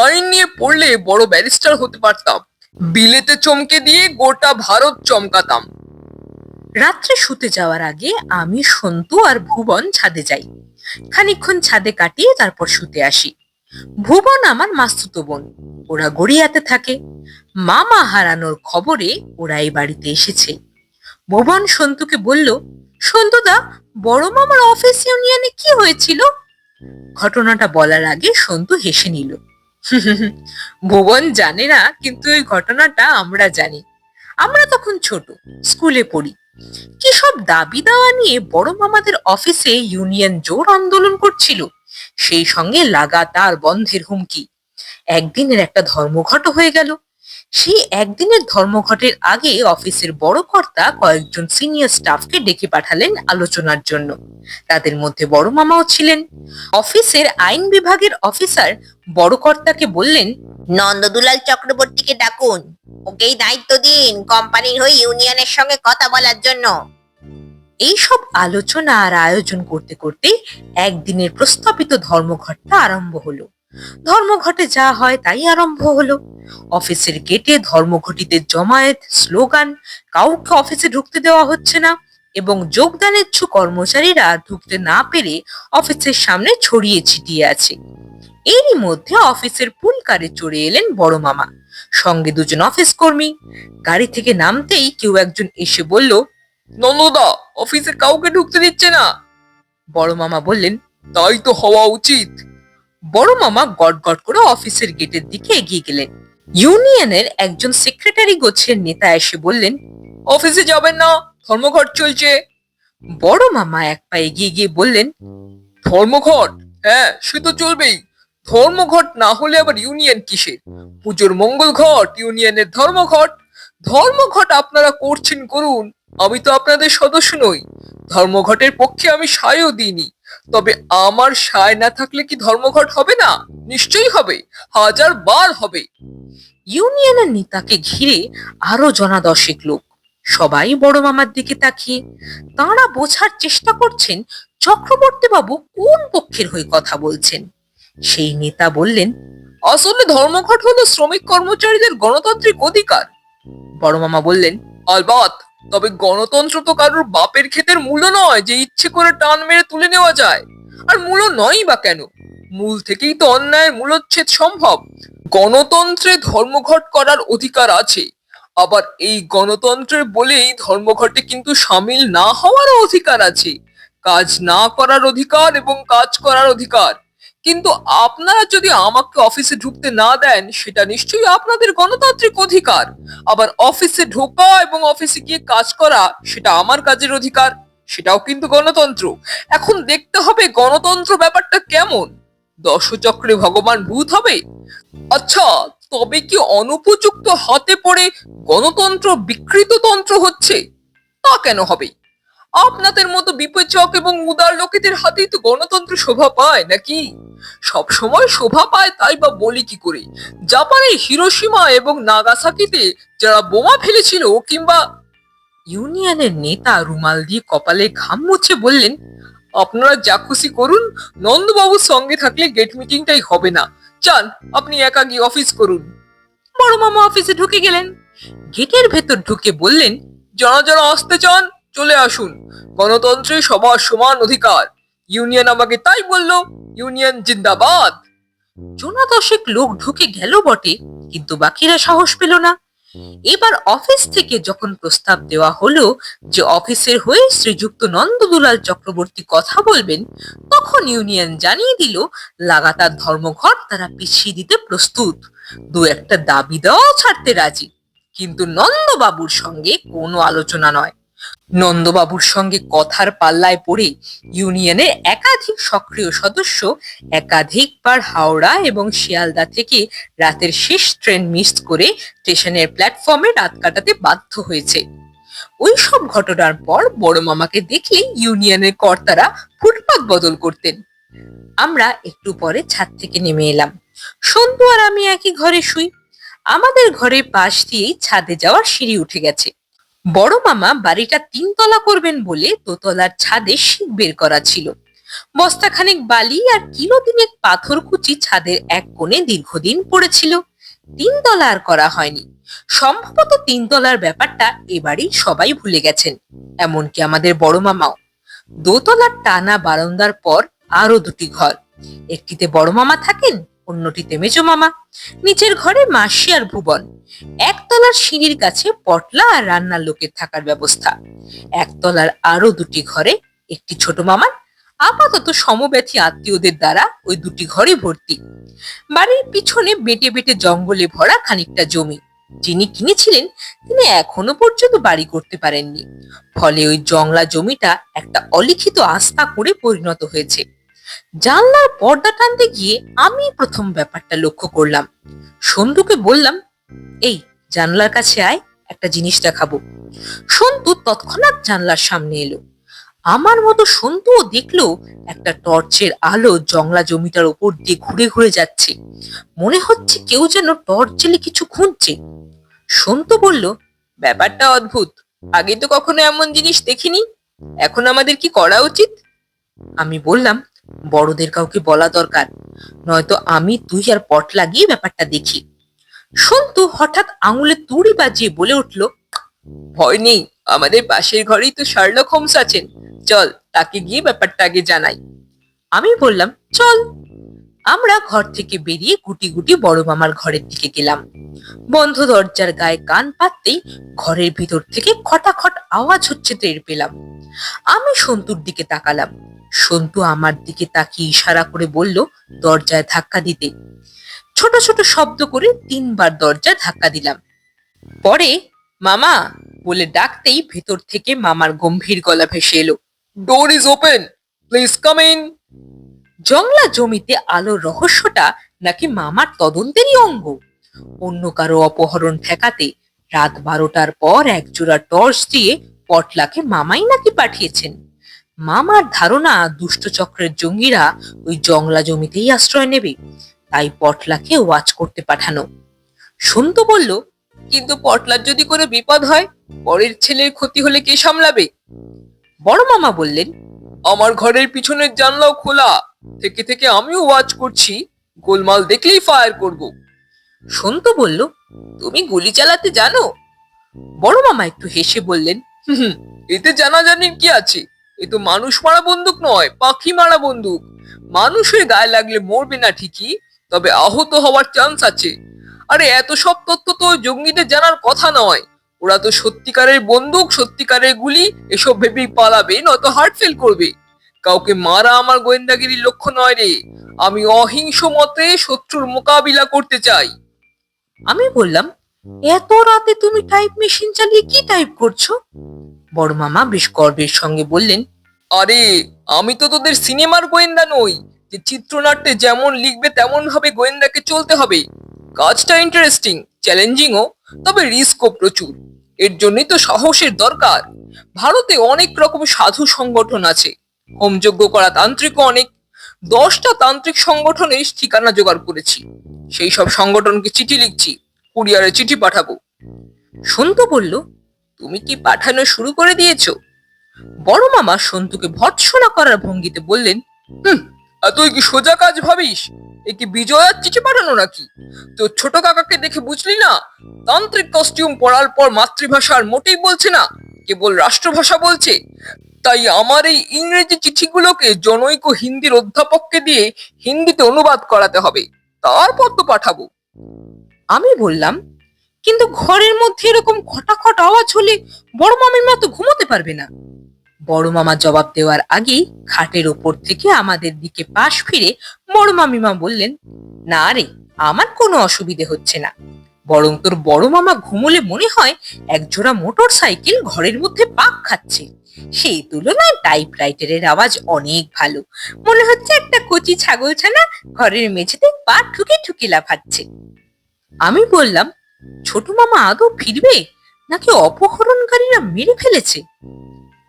আইন নিয়ে পড়লে বড় ব্যারিস্টার হতে পারতাম। বিলেতে চমকে দিয়ে গোটা ভারত চমকাতাম। রাত্রে শুতে যাওয়ার আগে আমি, সন্তু আর ভুবন ছাদে যাই। খানিকক্ষণ ছাদে কাটিয়ে তারপর শুতে আসি। ভুবন আমার মাস্তুতো বোন, ওরা গড়িয়াতে থাকে। মামা হারানোর খবরে ওরা এই বাড়িতে এসেছে। ভুবন সন্তুকে বলল, সন্তুদা, বড় মামার অফিস ইউনিয়নে কি হয়েছিল? ঘটনাটা বলার আগে সন্তু হেসে নিল। ভুবন জানে না, কিন্তু এই ঘটনাটা আমরা জানি। আমরা তখন ছোট, স্কুলে পড়ি। কি সব দাবি দাওয়া নিয়ে বড় মামাদের অফিসে ইউনিয়ন জোর আন্দোলন করছিল, সেই সঙ্গে লাগাতার বন্ধের হুমকি। একদিনের একটা ধর্মঘট হয়ে গেল। সেই একদিনের ধর্মঘটের আগে অফিসের বড় কর্তা কয়েকজন সিনিয়র স্টাফকে ডেকে পাঠালেন আলোচনার জন্য। তাদের মধ্যে বড় মামাও ছিলেন। অফিসের আইন বিভাগের অফিসার বড় কর্তাকে বললেন, নন্দদুলাল চক্রবর্তীকে ডাকুন, ওকেই দায়িত্ব দিন কোম্পানির হয়ে ইউনিয়নের সঙ্গে কথা বলার জন্য। এইসব আলোচনা আর আয়োজন করতে করতে একদিনের প্রস্তাবিত ধর্মঘটটা আরম্ভ হলো। ধর্মঘটে যা হয় তাই আরম্ভ হলো। অফিসের গেটে ধর্মঘটিদের জমায়েত, স্লোগান, কাউকে অফিসে ঢুকতে দেওয়া হচ্ছে না, এবং যোগদানেচ্ছু কর্মচারীরা ঢুকতে না পেরে অফিসের সামনে ছড়িয়ে ছিটিয়ে আছে। এরই মধ্যে অফিসের পুল কারে চড়ে এলেন বড় মামা, সঙ্গে 2 জন অফিস কর্মী। গাড়ি থেকে নামতেই কেউ একজন এসে বলল, নন্দদা, অফিসে কাউকে ঢুকতে দিচ্ছে না। বড় মামা বললেন, তাই তো হওয়া উচিত। বড় মামা গটগট করে অফিসের গেটের দিকে এগিয়ে গেলেন। ইউনিয়নের একজন সেক্রেটারি গোছের নেতা এসে বললেন, অফিসে যাবেন না, ধর্মঘট চলছে। বড় মামা এক পা এগিয়ে গিয়ে বললেন, ধর্মঘট? হ্যাঁ, সে তো চলবেই। ধর্মঘট না হলে আবার ইউনিয়ন কিসের? পুজোর মঙ্গল ঘট ইউনিয়নের ধর্মঘট। ধর্মঘট আপনারা করছেন করুন, আমি তো আপনাদের সদস্য নই। ধর্মঘটের পক্ষে আমি সায়ও দিইনি। তবে আমার সায় না থাকলে কি ধর্মঘট হবে না? নিশ্চয়ই হবে, 1000 বার হবে। ইউনিয়নের নেতাকে ঘিরে আরো জনা দশেক লোক, সবাই বড় মামার দিকে তাকিয়ে। তাঁরা বোঝার চেষ্টা করছেন চক্রবর্তী বাবু কোন পক্ষের হয়ে কথা বলছেন। সেই নেতা বললেন, আসলে ধর্মঘট হলো শ্রমিক কর্মচারীদের গণতান্ত্রিক অধিকার। বড় মামা বললেন, আলবাত, তবে গণতন্ত্র তো কারোর বাপের ক্ষেতের মূল্য নয় যে ইচ্ছে করে টান মেরে তুলে নেওয়া যায়। আর মূল্য নয়ই বা কেন? মূল থেকেই তো অন্যায়ের মূলোচ্ছেদ সম্ভব। গণতন্ত্রে ধর্মঘট করার অধিকার আছে, আবার এই গণতন্ত্রের বলেই ধর্মঘটে কিন্তু সামিল না হওয়ারও অধিকার আছে। কাজ না করার অধিকার এবং কাজ করার অধিকার। কিন্তু আপনারা যদি আমাকে অফিসে ঢুকতে না দেন, সেটা নিশ্চয়ই আপনাদের গণতান্ত্রিক অধিকার। আবার অফিসে ঢোকা এবং অফিসে গিয়ে কাজ করা, সেটা আমার কাজের অধিকার, সেটাও কিন্তু গণতন্ত্র। এখন দেখতে হবে গণতন্ত্র ব্যাপারটা কেমন। দশচক্রে ভগবান ভূত হবে? আচ্ছা, তবে কি অনুপযুক্ত হাতে পড়ে গণতন্ত্র বিকৃত তন্ত্র হচ্ছে? তা কেন হবে? আপনাদের মতো বিপেচক এবং উদার লোকেদের হাতেই তো গণতন্ত্র শোভা পায় নাকি? সব সময় শোভা পায় তাই বা বলি কি করে? জাপানের হিরোশিমা এবং নাগাসাকিতে যারা বোমা ফেলেছিল, কিংবা ইউনিয়নের নেতা রুমাল দিয়ে কপালে ঘাম মুছে বললেন, আপনারা যা খুশি করুন, নন্দবাবুর সঙ্গে থাকলে গেট মিটিংটাই হবে না। চান আপনি একা গিয়ে অফিস করুন। বড় মামা অফিসে ঢুকে গেলেন। গেটের ভেতর ঢুকে বললেন, যারা যারা আসতে চান চলে আসুন। গণতন্ত্রে সবার সমান অধিকার। ইউনিয়ন আমাকে তাই বললো। ইউনিয়ন জিন্দাবাদ। জনা দশেক লোক ঢুকে গেল বটে, কিন্তু বাকিরা সাহস পেল না। এবার অফিস থেকে যখন প্রস্তাব দেওয়া হলো যে অফিসের হয়ে শ্রীযুক্ত নন্দদুলাল চক্রবর্তী কথা বলবেন, তখন ইউনিয়ন জানিয়ে দিল লাগাতার ধর্মঘট তারা পিছিয়ে দিতে প্রস্তুত, দু একটা দাবি দেওয়াও ছাড়তে রাজি। কিন্তু নন্দবাবুর সঙ্গে কোনো আলোচনা নয়। নন্দবাবুর সঙ্গে কথার পাল্লায় পড়ে ইউনিয়নের একাধিক সক্রিয় সদস্য একাধিকবার হাওড়া এবং শিয়ালদা থেকে রাতের শেষ ট্রেন মিস করে স্টেশনের প্ল্যাটফর্মে রাত কাটাতে বাধ্য হয়েছে। ওই সব ঘটনার পর বড় মামাকে দেখলে ইউনিয়নের কর্তারা ফুটপাত বদল করতেন। আমরা একটু পরে ছাদ থেকে নেমে এলাম। সন্তু আর আমি একই ঘরে শুই। আমাদের ঘরের পাশ দিয়েই ছাদে যাওয়ার সিঁড়ি উঠে গেছে। বড় মামা বাড়িটা 3 তলা করবেন বলে দোতলার ছাদে শিক বের করা ছিল। বস্তাখানেক বালি আর কিলো দিনেক পাথর কুচি ছাদের এক কোণে দীর্ঘদিন পড়েছিল। 3 তলা আর করা হয়নি। সম্ভবত 3 তলার ব্যাপারটা এবারেই সবাই ভুলে গেছেন, এমনকি আমাদের বড় মামাও। দোতলার টানা বারান্দার পর আরো দুটি ঘর। একটিতে বড় মামা থাকেন, অন্যটিতে মেজো মামা। নিচের ঘরে মাসি আর ভুবন। একতলার সিঁড়ির কাছে পটলা আর রান্নার লোকের থাকার ব্যবস্থা। একতলার আরো দুটি ঘরে একটি ছোট মামার, আপাতত সমব্যথী আত্মীয়দের দ্বারা ওই দুটি ঘরে ভর্তি। বাড়ির পিছনে বেটে বেটে জঙ্গলে ভরা খানিকটা জমি। যিনি কিনেছিলেন তিনি এখনো পর্যন্ত বাড়ি করতে পারেননি। ফলে ওই জংলা জমিটা একটা অলিখিত আস্থা করে পরিণত হয়েছে। জানলার পর্দা টানতে গিয়ে আমি প্রথম ব্যাপারটা লক্ষ্য করলাম। সন্তুকে বললাম, এই জানলার কাছে আয়, একটা জিনিস দেখাবো। সন্তু তৎক্ষণাৎ জানলার সামনে এলো। আমার মতো সন্তুও দেখলো একটা টর্চের আলো জংলা জমিটার উপর দিয়ে ঘুরে ঘুরে যাচ্ছে। মনে হচ্ছে কেউ যেন টর্চ জ্বেলে কিছু খুঁজছে। সন্তু বলল, ব্যাপারটা অদ্ভুত, আগে তো কখনো এমন জিনিস দেখিনি। এখন আমাদের কি করা উচিত? আমি বললাম, বড়দের কাউকে বলা দরকার, নয়তো আমি তুই আর পট লাগিয়ে ব্যাপারটা দেখি। সন্তু হঠাৎ আঙুলে তুড়ি বাজিয়ে বলে উঠল, ভয় নেই, আমাদের পাশের ঘরেই তো শার্লক হোমস আছেন। চল তাকে গিয়ে ব্যাপারটা আগে জানাই। আমি বললাম, চল। আমরা ঘর থেকে বেরিয়ে গুটি গুটি বড় মামার ঘরের দিকে গেলাম। বন্ধ দরজার গায়ে কান পাততেই ঘরের ভিতর থেকে খটাখট আওয়াজ হচ্ছে টের পেলাম। আমি সন্তুর দিকে তাকালাম। সন্তু আমার দিকে তাকিয়ে ইশারা করে বলল দরজায় ধাক্কা দিতে। ছোট ছোট শব্দ করে 3বার দরজায় ধাক্কা দিলাম। পরে মামা বলে ডাকতেই ভেতর থেকে মামার গম্ভীর গলা ভেসে এলো, door is open, please come in. জংলা জমিতে আলোর রহস্যটা নাকি মামার তদন্তেরই অঙ্গ। অন্য কারো অপহরণ ঠেকাতে রাত 12টার পর একজোড়া টর্চ দিয়ে পটলাকে মামাই নাকি পাঠিয়েছেন। মামার ধারণা দুষ্টচক্রের জঙ্গিরা ওই জংলা জমিতেই আশ্রয় নেবে, তাই পটলাকে ওয়াচ করতে পাঠানো। সন্তু বলল, কিন্তু পটলার যদি কোনো বিপদ হয়, পরের ছেলের ক্ষতি হলে কে সামলাবে? বড় মামা বললেন, আমার ঘরের পিছনের জানলাও খোলা, থেকে থেকে আমিও ওয়াচ করছি, গোলমাল দেখলেই ফায়ার করব। সন্তু বলল, তুমি গুলি চালাতে জানো? বড় মামা একটু হেসে বললেন, হুম, এতে জানাজানির কি আছে? এ তো মানুষ মারা বন্দুক নয়, পাখি মারা বন্দুক। মানুষের গায়ে লাগলে মরবে না ঠিকই, তবে আহত হওয়ার চান্স আছে। আরে এত সব তথ্য তো জঙ্গিদের জানার কথা নয়। ওরা তো সত্যিকারের বন্দুক, সত্যিকারের গুলি এসব ভেবেই পালাবে, নয়তো হার্ট ফেল করবে। কাউকে মারা আমার গোয়েন্দাগিরির লক্ষ্য নয় রে। আমি অহিংস মতে শত্রুর মোকাবিলা করতে চাই। আমি বললাম, এত রাতে তুমি টাইপ মেশিন চালিয়ে কি টাইপ করছো? বড় মামা বেশ গর্বের সঙ্গে বললেন, আরে আমি তো তোদের সিনেমার গোয়েন্দা নই যে চিত্রনাট্যে যেমন লিখবে তেমন ভাবে গোয়েন্দাকে চলতে হবে। কাজটা ইন্টারেস্টিং, চ্যালেঞ্জিংও, তবে রিস্কও প্রচুর। এর জন্যই তো সাহসের দরকার। ভারতে অনেক রকম সাধু সংগঠন আছে, হোমযজ্ঞ করা তান্ত্রিকও অনেক। 10টা তান্ত্রিক সংগঠনের ঠিকানা জোগাড় করেছি। সেই সব সংগঠনকে চিঠি লিখছি, কুরিয়ারে চিঠি পাঠাবো। সন্তু বলল, তুমি কি পাঠানো শুরু করে দিয়েছো? বড় মামা সন্তুকে ভৎসনা করার ভঙ্গিতে বললেন, তুই কি সোজা কাজ ভাবিস? এ কি বিজয়ার চিঠি পাঠানো নাকি? তোর ছোট কাকাকে দেখে বুঝলি না, তান্ত্রিক কস্টিউম পরার পর মাতৃভাষার মোটেই বলছে না, কেবল রাষ্ট্রভাষা বলছে। তাই আমার এই ইংরেজি চিঠিগুলোকে জনৈক হিন্দির অধ্যাপককে দিয়ে হিন্দিতে অনুবাদ করাতে হবে, তারপর তো পাঠাবো। আমি বললাম, কিন্তু ঘরের মধ্যে এরকম খটাখট আওয়াজ হলে বড় মামির মা তো ঘুমোতে পারবে না। বড় মামা জবাব দেওয়ার আগেই খাটের ওপর থেকে আমাদের দিকে পাশ ফিরে বড় মামিমা বললেন, না রে, আমার কোনো অসুবিধে হচ্ছে না। বরং তোর বড় মামা ঘুমোলে মনে হয় একজোড়া মোটর সাইকেল ঘরের মধ্যে পাক খাচ্ছে। সেই তুলনায় টাইপরাইটারের আওয়াজ অনেক ভালো। মনে হচ্ছে একটা কচি ছাগলছানা ঘরের মেঝেতে পা ঠুকে ঠুকে লাফাচ্ছে। আমি বললাম, ছোট মামা আদৌ ফিরবে নাকি অপহরণকারীরা মেরে ফেলেছে?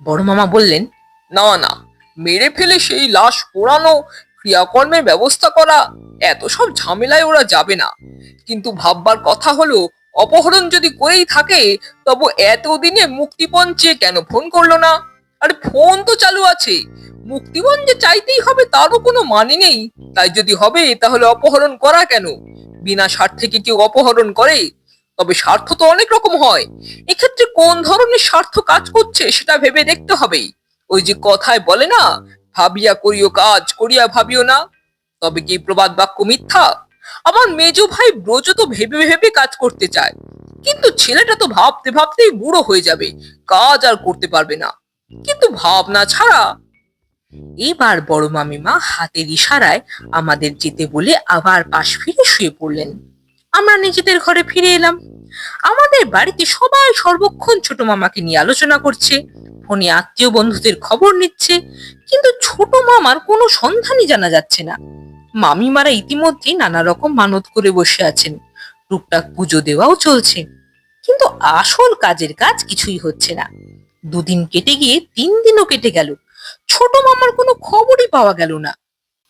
বড় মামা বললেন, না না, মেরে ফেলে সেই লাশ পোড়ানো, ক্রিয়াকর্মের ব্যবস্থা করা, এত সব ঝামেলায় ওরা যাবে না। কিন্তু ভাববার কথা হলো, অপহরণ যদি করেই থাকে, তবে এতদিনে মুক্তিপণ চেয়ে কেন ফোন করলো না? আরে ফোন তো চালু আছে, মুক্তিপণ যে চাইতেই হবে তারও কোনো মানে নেই। তাই যদি হবে তাহলে অপহরণ করা কেন? বিনা স্বার্থে কি কেউ অপহরণ করে? তবে স্বার্থ তো অনেক রকম হয়, এক্ষেত্রে কোন ধরনের স্বার্থ কাজ করছে সেটা ভেবে দেখতে হবে। ওই যে কথায় বলে না, ভাবিয়া করিও কাজ, করিয়া ভাবিও না। তবে কি প্রবাদ বাক্য মিথ্যা? আমার মেজো ভাই ব্রজ তো ভেবে ভেবে কাজ করতে চায়, কিন্তু ছেলেটা তো ভাবতে ভাবতেই বুড়ো হয়ে যাবে, কাজ আর করতে পারবে না। কিন্তু ভাবনা ছাড়া। এবার বড় মামিমা হাতের ইশারায় আমাদের যেতে বলে আবার পাশ ফিরে শুয়ে পড়লেন। আমরা নিজেদের ঘরে ফিরে এলাম। আমাদের বাড়িতে সবাই সর্বক্ষণ ছোট মামাকে নিয়ে আলোচনা করছে, ফোনে আত্মীয় বন্ধুদের খবর নিচ্ছে, কিন্তু ছোট মামার কোনো সন্ধানই জানা যাচ্ছে না। মামিমারা ইতিমধ্যে নানা রকম মানত করে বসে আছেন, টুকটাক পুজো দেওয়াও চলছে, কিন্তু আসল কাজের কাজ কিছুই হচ্ছে না। 2 দিন কেটে গিয়ে 3 দিনও কেটে গেল, ছোট মামার কোনো খবরই পাওয়া গেল না।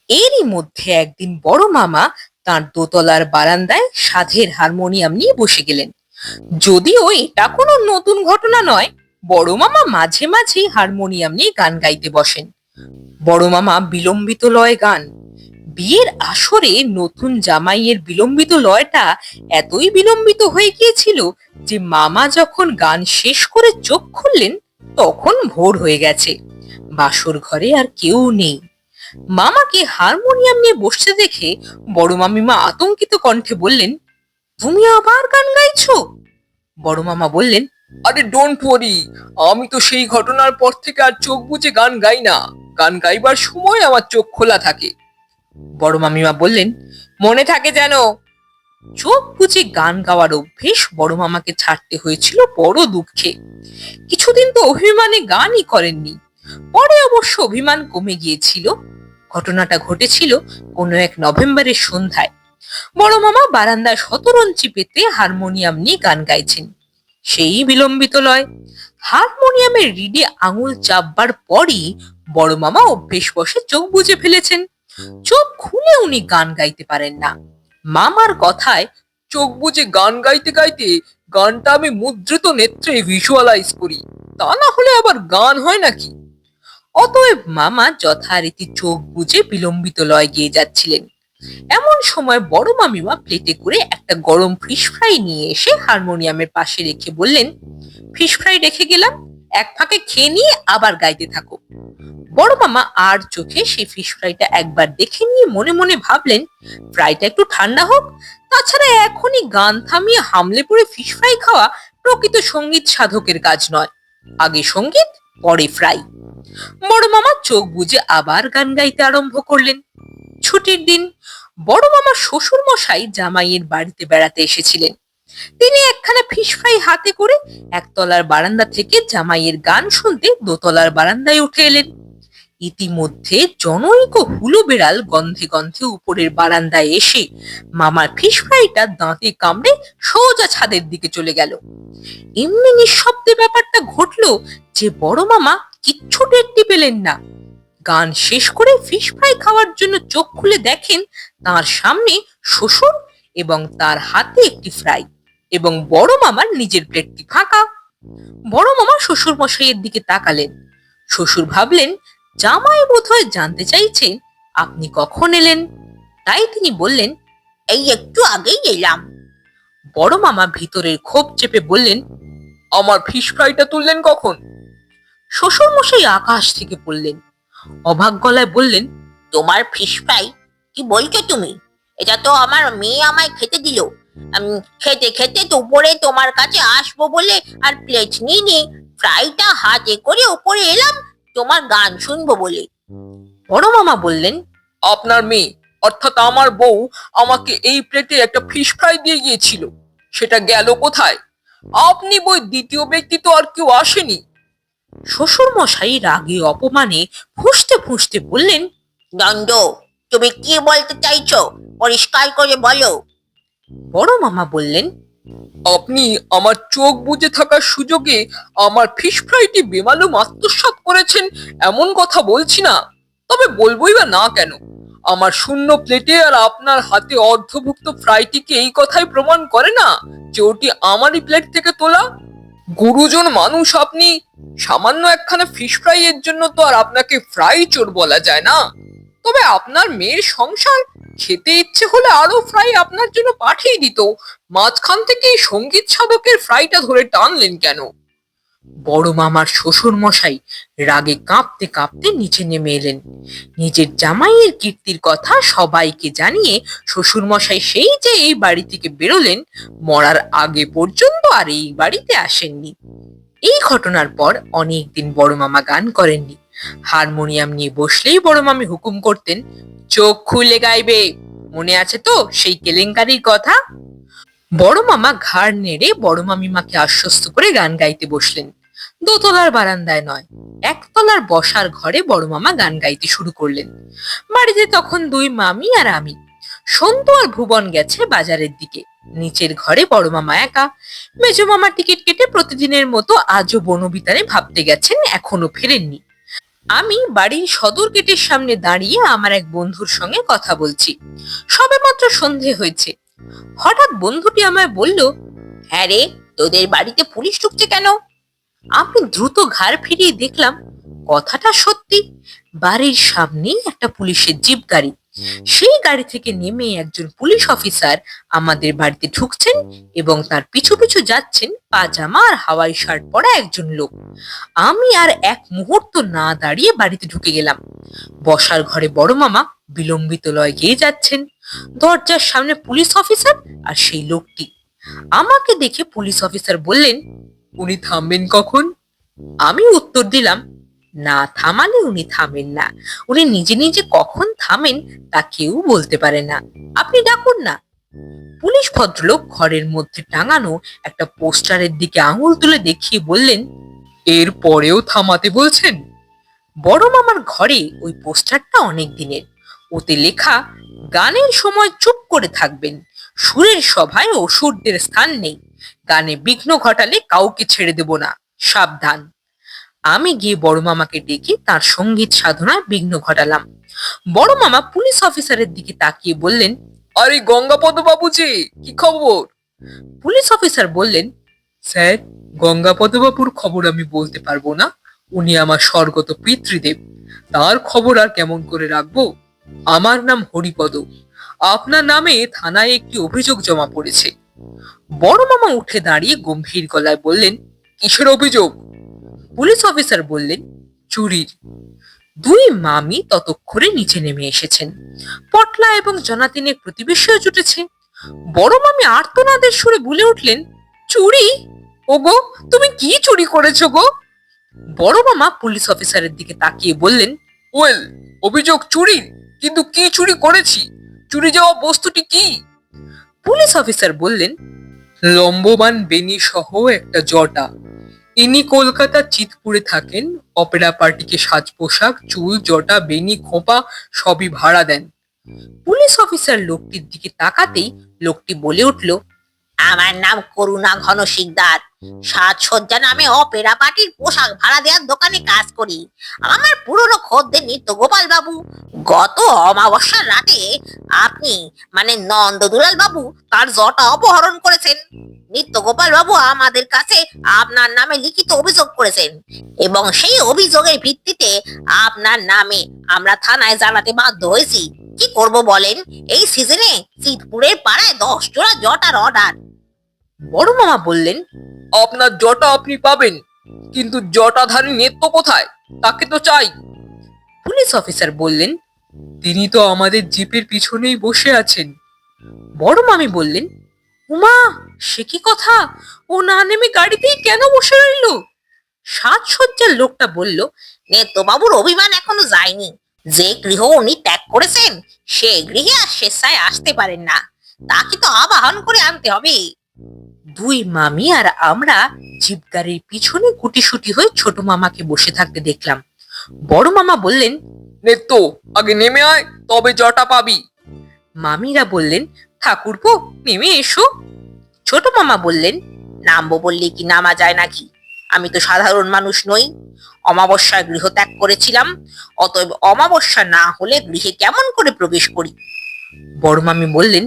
এরই মধ্যে একদিন বড় মামা তার দোতলার বারান্দায় সাধের হারমোনিয়াম নিয়ে বসে গেলেন। যদিও এটা কোনো নতুন ঘটনা নয়, বড় মামা মাঝে মাঝে হারমোনিয়াম নিয়ে গান গাইতে বসেন। বড় মামা বিলম্বিত লয় গান। বিয়ের আসরে নতুন জামাইয়ের বিলম্বিত লয়টা এতই বিলম্বিত হয়ে গিয়েছিল যে মামা যখন গান শেষ করে চোখ খুললেন তখন ভোর হয়ে গেছে। বাসর ঘরে আর কেউ নেই। মামাকে হারমোনিয়াম নিয়ে বসতে দেখে বড় মামিমা আতঙ্কিত কণ্ঠে বললেন, তুমি আবার গান গাইছো? বড় মামা বললেন, আরে ডোন্ট ওয়ারি, আমি তো সেই ঘটনার পর থেকে আর চোখ বুজে গান গাই না। গান গাইবার সময় আমার চোখ খোলা থাকে। বড় মামিমা বললেন, মনে থাকে যেন। চোখ বুজে গান গাওয়ার অভ্যেস বড় মামাকে ছাড়তে হয়েছিল বড় দুঃখে। কিছুদিন তো অভিমানে গানই করেননি, পরে অবশ্য অভিমান কমে গিয়েছিল। ঘটনাটা ঘটেছিল কোনো এক নভেম্বরের সন্ধ্যায়। বড় মামা বারান্দায় শতরঞ্চি পেতে হারমোনিয়াম নিয়ে গান গাইছেন। সেই বিলম্বিত লয়। হারমোনিয়ামের রিডে আঙুল চাপবার পরই বড় মামা অভ্যেসবশে চোখ বুজে ফেলেছেন। চোখ খুলে উনি গান গাইতে পারেন না। মামার কথায় চোখ বুজে গান গাইতে গাইতে গানটা আমি মুদ্রিত নেত্রে ভিজুয়ালাইজ করি, তা না হলে আবার গান হয় নাকি? অতএব মামা যথারীতি চোখ বুজে বিলম্বিত লয় গেয়ে যাচ্ছিলেন। এমন সময় বড় মামিমা প্লেটে করে একটা গরম ফিশ ফ্রাই নিয়ে এসে হারমোনিয়ামের পাশে রেখে বললেন, ফিশ ফ্রাই রেখে গেলাম, এক ফাঁকে খেয়ে নিয়ে আবার গাইতে থাকো। বড় মামা আর চোখে সেই ফিশ ফ্রাইটা একবার দেখে নিয়ে মনে মনে ভাবলেন, ফ্রাইটা একটু ঠান্ডা হোক, তাছাড়া এখনই গান থামিয়ে হামলে পড়ে ফিশ ফ্রাই খাওয়া প্রকৃত সঙ্গীত সাধকের কাজ নয়। আগে সঙ্গীত, পরে ফ্রাই। বড় মামা চোখ বুজে আবার গান গাইতে আরম্ভ করলেন। ছুটির দিন। বড় মামার শ্বশুর মশাই জামাইয়ের বাড়িতে বেড়াতে এসেছিলেন। তিনি একখানা ফিশ ফ্রাই হাতে করে একতলার বারান্দা থেকে জামাইয়ের গান শুনতে দোতলার বারান্দায় উঠে এলেন। ইতিমধ্যে জনৈক হুলো বেড়াল গন্ধে গন্ধে উপরের বারান্দায় এসে মামার ফিশ ফ্রাইটা দাঁতে কামড়ে সোজা ছাদের দিকে চলে গেল। এমনি নিঃশব্দে ব্যাপারটা ঘটলো যে বড় মামা কিচ্ছু টেরটি পেলেন না। গান শেষ করে ফিশ ফ্রাই খাওয়ার জন্য চোখ খুলে দেখেন তার সামনে শ্বশুর এবং তার হাতে একটি ফ্রাই, এবং বড় মামার নিজের প্লেটটি ফাঁকা। বড় মামা শ্বশুর মশাইয়ের দিকে তাকালেন। শ্বশুর ভাবলেন, জামাই বোধহয় জানতে চাইছে আপনি কখন এলেন। তাই তিনি বললেন, এই একটু আগেই এলাম। বড় মামা ভিতরের ক্ষোভ চেপে বললেন, আমার ফিশ ফ্রাইটা তুললেন কখন? শ্বশুর মশাই আকাশ থেকে পড়লেন। অবাক গলায় বললেন, তোমার ফিশ ফ্রাই? কি বলছো তুমি? এটা তো আমার মেয়ে আমায় খেতে দিল। খেতে খেতে দুপুরে তোমার কাছে আসবো বলে আর প্লেট নিয়ে ফ্রাইটা হাতে করে উপরে এলাম তোমার গান শুনবো বলে। বড় মামা বললেন, আপনার মেয়ে অর্থাৎ আমার বউ আমাকে এই প্লেটে একটা ফিশ ফ্রাই দিয়ে গিয়েছিল, সেটা গেল কোথায়? আপনি বই দ্বিতীয় ব্যক্তি তো আর কেউ আসেনি। শ্বশুর মশাই রাগে অপমানে ফুঁসতে ফুঁসতে বললেন, দণ্ড, তুমি কি বলতে চাইছো? পরিষ্কার করে বলো। বড় মামা বললেন, আপনি আমার চোখ বুজে থাকার সুযোগে আমার ফিশ ফ্রাইটি বেমালুম আত্মসাৎ করেছেন এমন কথা বলছি না, তবে বলবোই বা না কেন? আমার শূন্য প্লেটে আর আপনার হাতে অর্ধভুক্ত ফ্রাইটিকে এই কথাই প্রমাণ করে না যে ওটি আমারই প্লেট থেকে তোলা? গুরুজন মানুষ আপনি, সামান্য একখানা ফিশ ফ্রাই এর জন্য তো আর আপনাকে ফ্রাই চোর বলা যায় না। তবে আপনার মেয়ের সংসার, খেতে ইচ্ছে হলে আরো ফ্রাই আপনার জন্য পাঠিয়ে দিত, মাঝখান থেকে এই সঙ্গীত সাধকের ফ্রাইটা ধরে টানলেন কেন? বড় মামার শ্বশুর মশাই রাগে কাঁপতে কাঁপতে নিচে নেমে এলেন। নিজের জামাইয়ের কীর্তির কথা সবাইকে জানিয়ে শ্বশুর মশাই সেই যে এই বাড়ি থেকে বেরোলেন, মরার আগে পর্যন্ত আর এই বাড়িতে আসেননি। এই ঘটনার পর অনেকদিন বড় মামা গান করেননি। হারমোনিয়াম নিয়ে বসলেই বড় মামি হুকুম করতেন, চোখ খুলে গাইবে, মনে আছে তো সেই কেলেঙ্কারির কথা? বড় মামা ঘাড় নেড়ে বড় মামিমাকে আশ্বস্ত করে গান গাইতে বসলেন। দোতলার বারান্দায় নয়, একতলার বসার ঘরে বড় মামা গান গাইতে শুরু করলেন। বাড়িতে তখন দুই মামি আর আমি। সন্তু আর ভুবন গেছে বাজারের দিকে। নিচের ঘরে বড় মামা একা। মেজো মামা টিকিট কেটে প্রতিদিনের মতো আজও বনবিতানে ভাবতে গেছেন, এখনো ফেরেননি। আমি বাড়ির সদর গেটের সামনে দাঁড়িয়ে আমার এক বন্ধুর সঙ্গে কথা বলছি। সবেমাত্র সন্ধে হয়েছে। হঠাৎ বন্ধুটি আমায় বলল, হ্যাঁ রে, তোদের বাড়িতে পুলিশ ঢুকছে কেন? আমি দ্রুত ঘাড় ফিরিয়ে দেখলাম কথাটা সত্যি। বাড়ির সামনেই একটা পুলিশের জিপ গাড়ি। সেই গাড়ি থেকে নেমে একজন পুলিশ অফিসার আমাদের বাড়িতে ঢুকছেন এবং তার পিছু পিছু যাচ্ছেন পাজামা আর হাওয়াই শার্ট পরা একজন লোক। আমি আর এক মুহূর্ত না দাঁড়িয়ে বাড়িতে ঢুকে গেলাম। বসার ঘরে বড় মামা বিলম্বিত লয় গেয়ে যাচ্ছেন। দরজার সামনে পুলিশ অফিসার আর সেই লোকটি। আমাকে দেখে পুলিশ অফিসার বললেন, উনি থামবেন কখন? আমি উত্তর দিলাম, না থামালে উনি থামেন না। উনি নিজে নিজে কখন থামেন তা কেউ বলতে পারে না। আপনি ডাকুন না। পুলিশ ভদ্রলোক ঘরের মধ্যে টাঙানো একটা পোস্টারের দিকে আঙুল তুলে দেখিয়ে বললেন, এর পরেও থামাতে বলছেন? বড় মামার ঘরে ওই পোস্টারটা অনেক দিনের। ওতে লেখা, গানের সময় চুপ করে থাকবেন, সুরের সভায় অসুরদের স্থান নেই, গানে বিঘ্ন ঘটালে কাউকে ছেড়ে দেব না, সাবধান। আমি গিয়ে বড় মামাকে ডেকে তার সঙ্গীত সাধনায় বিঘ্ন ঘটালাম। বড় মামা পুলিশ অফিসারের দিকে তাকিয়ে বললেন, আরে গঙ্গাপদ বাবু যে, কি খবর? পুলিশ অফিসার বললেন, স্যার, গঙ্গাপদ বাবুর খবর আমি বলতে পারবো না। উনি আমার স্বর্গত পিতৃদেব, তার খবর আর কেমন করে রাখবো? আমার নাম হরিপদ। আপনার নামে থানায় একটি অভিযোগ জমা পড়েছে। বড় মামা উঠে দাঁড়িয়ে গম্ভীর গলায় বললেন, কিসের অভিযোগ? পুলিশ অফিসার বললেন, চুরির। দুই মামি ততক্ষণে নিচে নেমে এসেছেন। পটলা এবং জনাতিনের প্রতিবেশীও জুটেছে। বড় মামি আর্তনাদের সুরে বলে উঠলেন, চুরি? ওগো, তুমি কি চুরি করেছো গো? বড় মামা পুলিশ অফিসারের দিকে তাকিয়ে বললেন, ওয়েল, অভিযোগ চুরির, কিন্তু কি চুরি করেছি? চুরি যাওয়া বস্তুটি কি? পুলিশ অফিসার বললেন, লম্বমান বেনি সহ একটা জটা। ইনি কলকাতার চিতপুরে থাকেন। অপেরা পার্টিকে সাজ পোশাক, চুল, জটা, বেনি, খোঁপা সবই ভাড়া দেন। পুলিশ অফিসার লোকটির দিকে তাকাতেই লোকটি বলে উঠল, আমার নাম করুণা ঘন শিকদার। সাজসজ্জা নামে অপেরা পার্টির পোশাক ভাড়া দেওয়ার দোকানে কাজ করি। আমার পুরনো খদ্দের নিত্য গোপাল বাবু গত অমাবস্যার রাতে আপনি মানে নন্দদুলাল বাবু তার জটা অপহরণ করেছেন। নিত্য গোপাল বাবু আমাদের কাছে আপনার নামে লিখিত অভিযোগ করেছেন এবং সেই অভিযোগের ভিত্তিতে আপনার নামে আমরা থানায় জানাতে বাধ্য হয়েছি। কি করব বলেন, এই সিজনে চিতপুরের পাড়ায় 10 জোড়া জটার অর্ডার। বড় মামা বললেন, আপনার জটা আপনি পাবেন, কিন্তু জটাধারী নেত্য কোথায়? তাকে তো চাই। পুলিশ অফিসার বললেন, তিনি তো আমাদের জিপের পিছনেই বসে আছেন। বড় মামি বললেন, উমা, সে কি কথা? ও না নেমে গাড়িতেই কেন বসে রইল? সাজসজ্জার লোকটা বলল, নেত্যবাবুর অভিমান এখনো যায়নি। যে গৃহ উনি ত্যাগ করেছেন সে গৃহে আর স্বেচ্ছায় আসতে পারেন না, তাকে তো আবাহন করে আনতে হবে। দুই মামি আর আমরা জিপ গাড়ির পিছনে গুটিসুটি হয়ে ছোট মামাকে বসে থাকতে দেখলাম। বড় মামা বললেন, নেত্য, আগে নেমে আয়, তবে জটা পাবি। মামিরা বললেন, ঠাকুরপো নেমে এসো। ছোট মামা বললেন, নামবো বললে কি নামা যায় নাকি? আমি তো সাধারণ মানুষ নই। অমাবস্যায় গৃহ ত্যাগ করেছিলাম, অতএব অমাবস্যা না হলে গৃহে কেমন করে প্রবেশ করি? বড় মামি বললেন,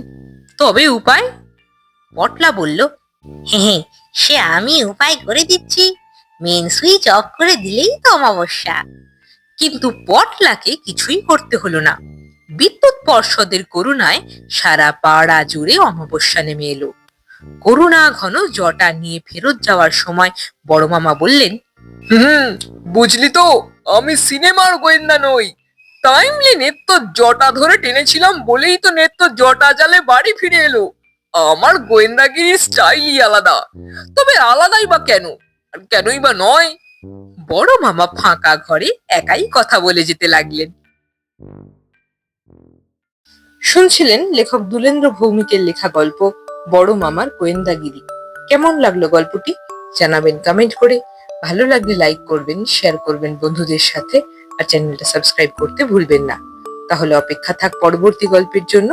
তবে উপায়? পটলা বলল, হ্যাঁ, সে আমি উপায় করে দিচ্ছি। মেন সুইচ অফ করে দিলেই তো অমাবস্যা। কিন্তু পটলাকে কিছুই করতে হলো না। বিদ্যুৎ পর্ষদের করুণায় সারা পাড়া জুড়ে অমাবস্যা নেমে এলো। করুণা ঘন জটা নিয়ে ফেরত যাওয়ার সময় বড় মামা বললেন, বুঝলি তো, আমি সিনেমার গোয়েন্দা নই। টাইমলি নেত্য জটা ধরে টেনেছিলাম বলেই তো নেত্য জটা জালে বাড়ি ফিরে এলো। আমার গোয়েন্দাগিরির স্টাইলই আলাদা। তবে আলাদাই বা কেন, আর কেনই বা নয়? বড় মামা ফাঁকা ঘরে একাই কথা বলে যেতে লাগলেন। শুনছিলেন লেখক দুলেন্দ্র ভৌমিকের লেখা গল্প বড় মামার গোয়েন্দাগিরি। কেমন লাগলো গল্পটি জানাবেন কমেন্ট করে। ভালো লাগলে লাইক করবেন, শেয়ার করবেন বন্ধুদের সাথে, আর চ্যানেলটা সাবস্ক্রাইব করতে ভুলবেন না। তাহলে অপেক্ষা থাক পরবর্তী গল্পের জন্য।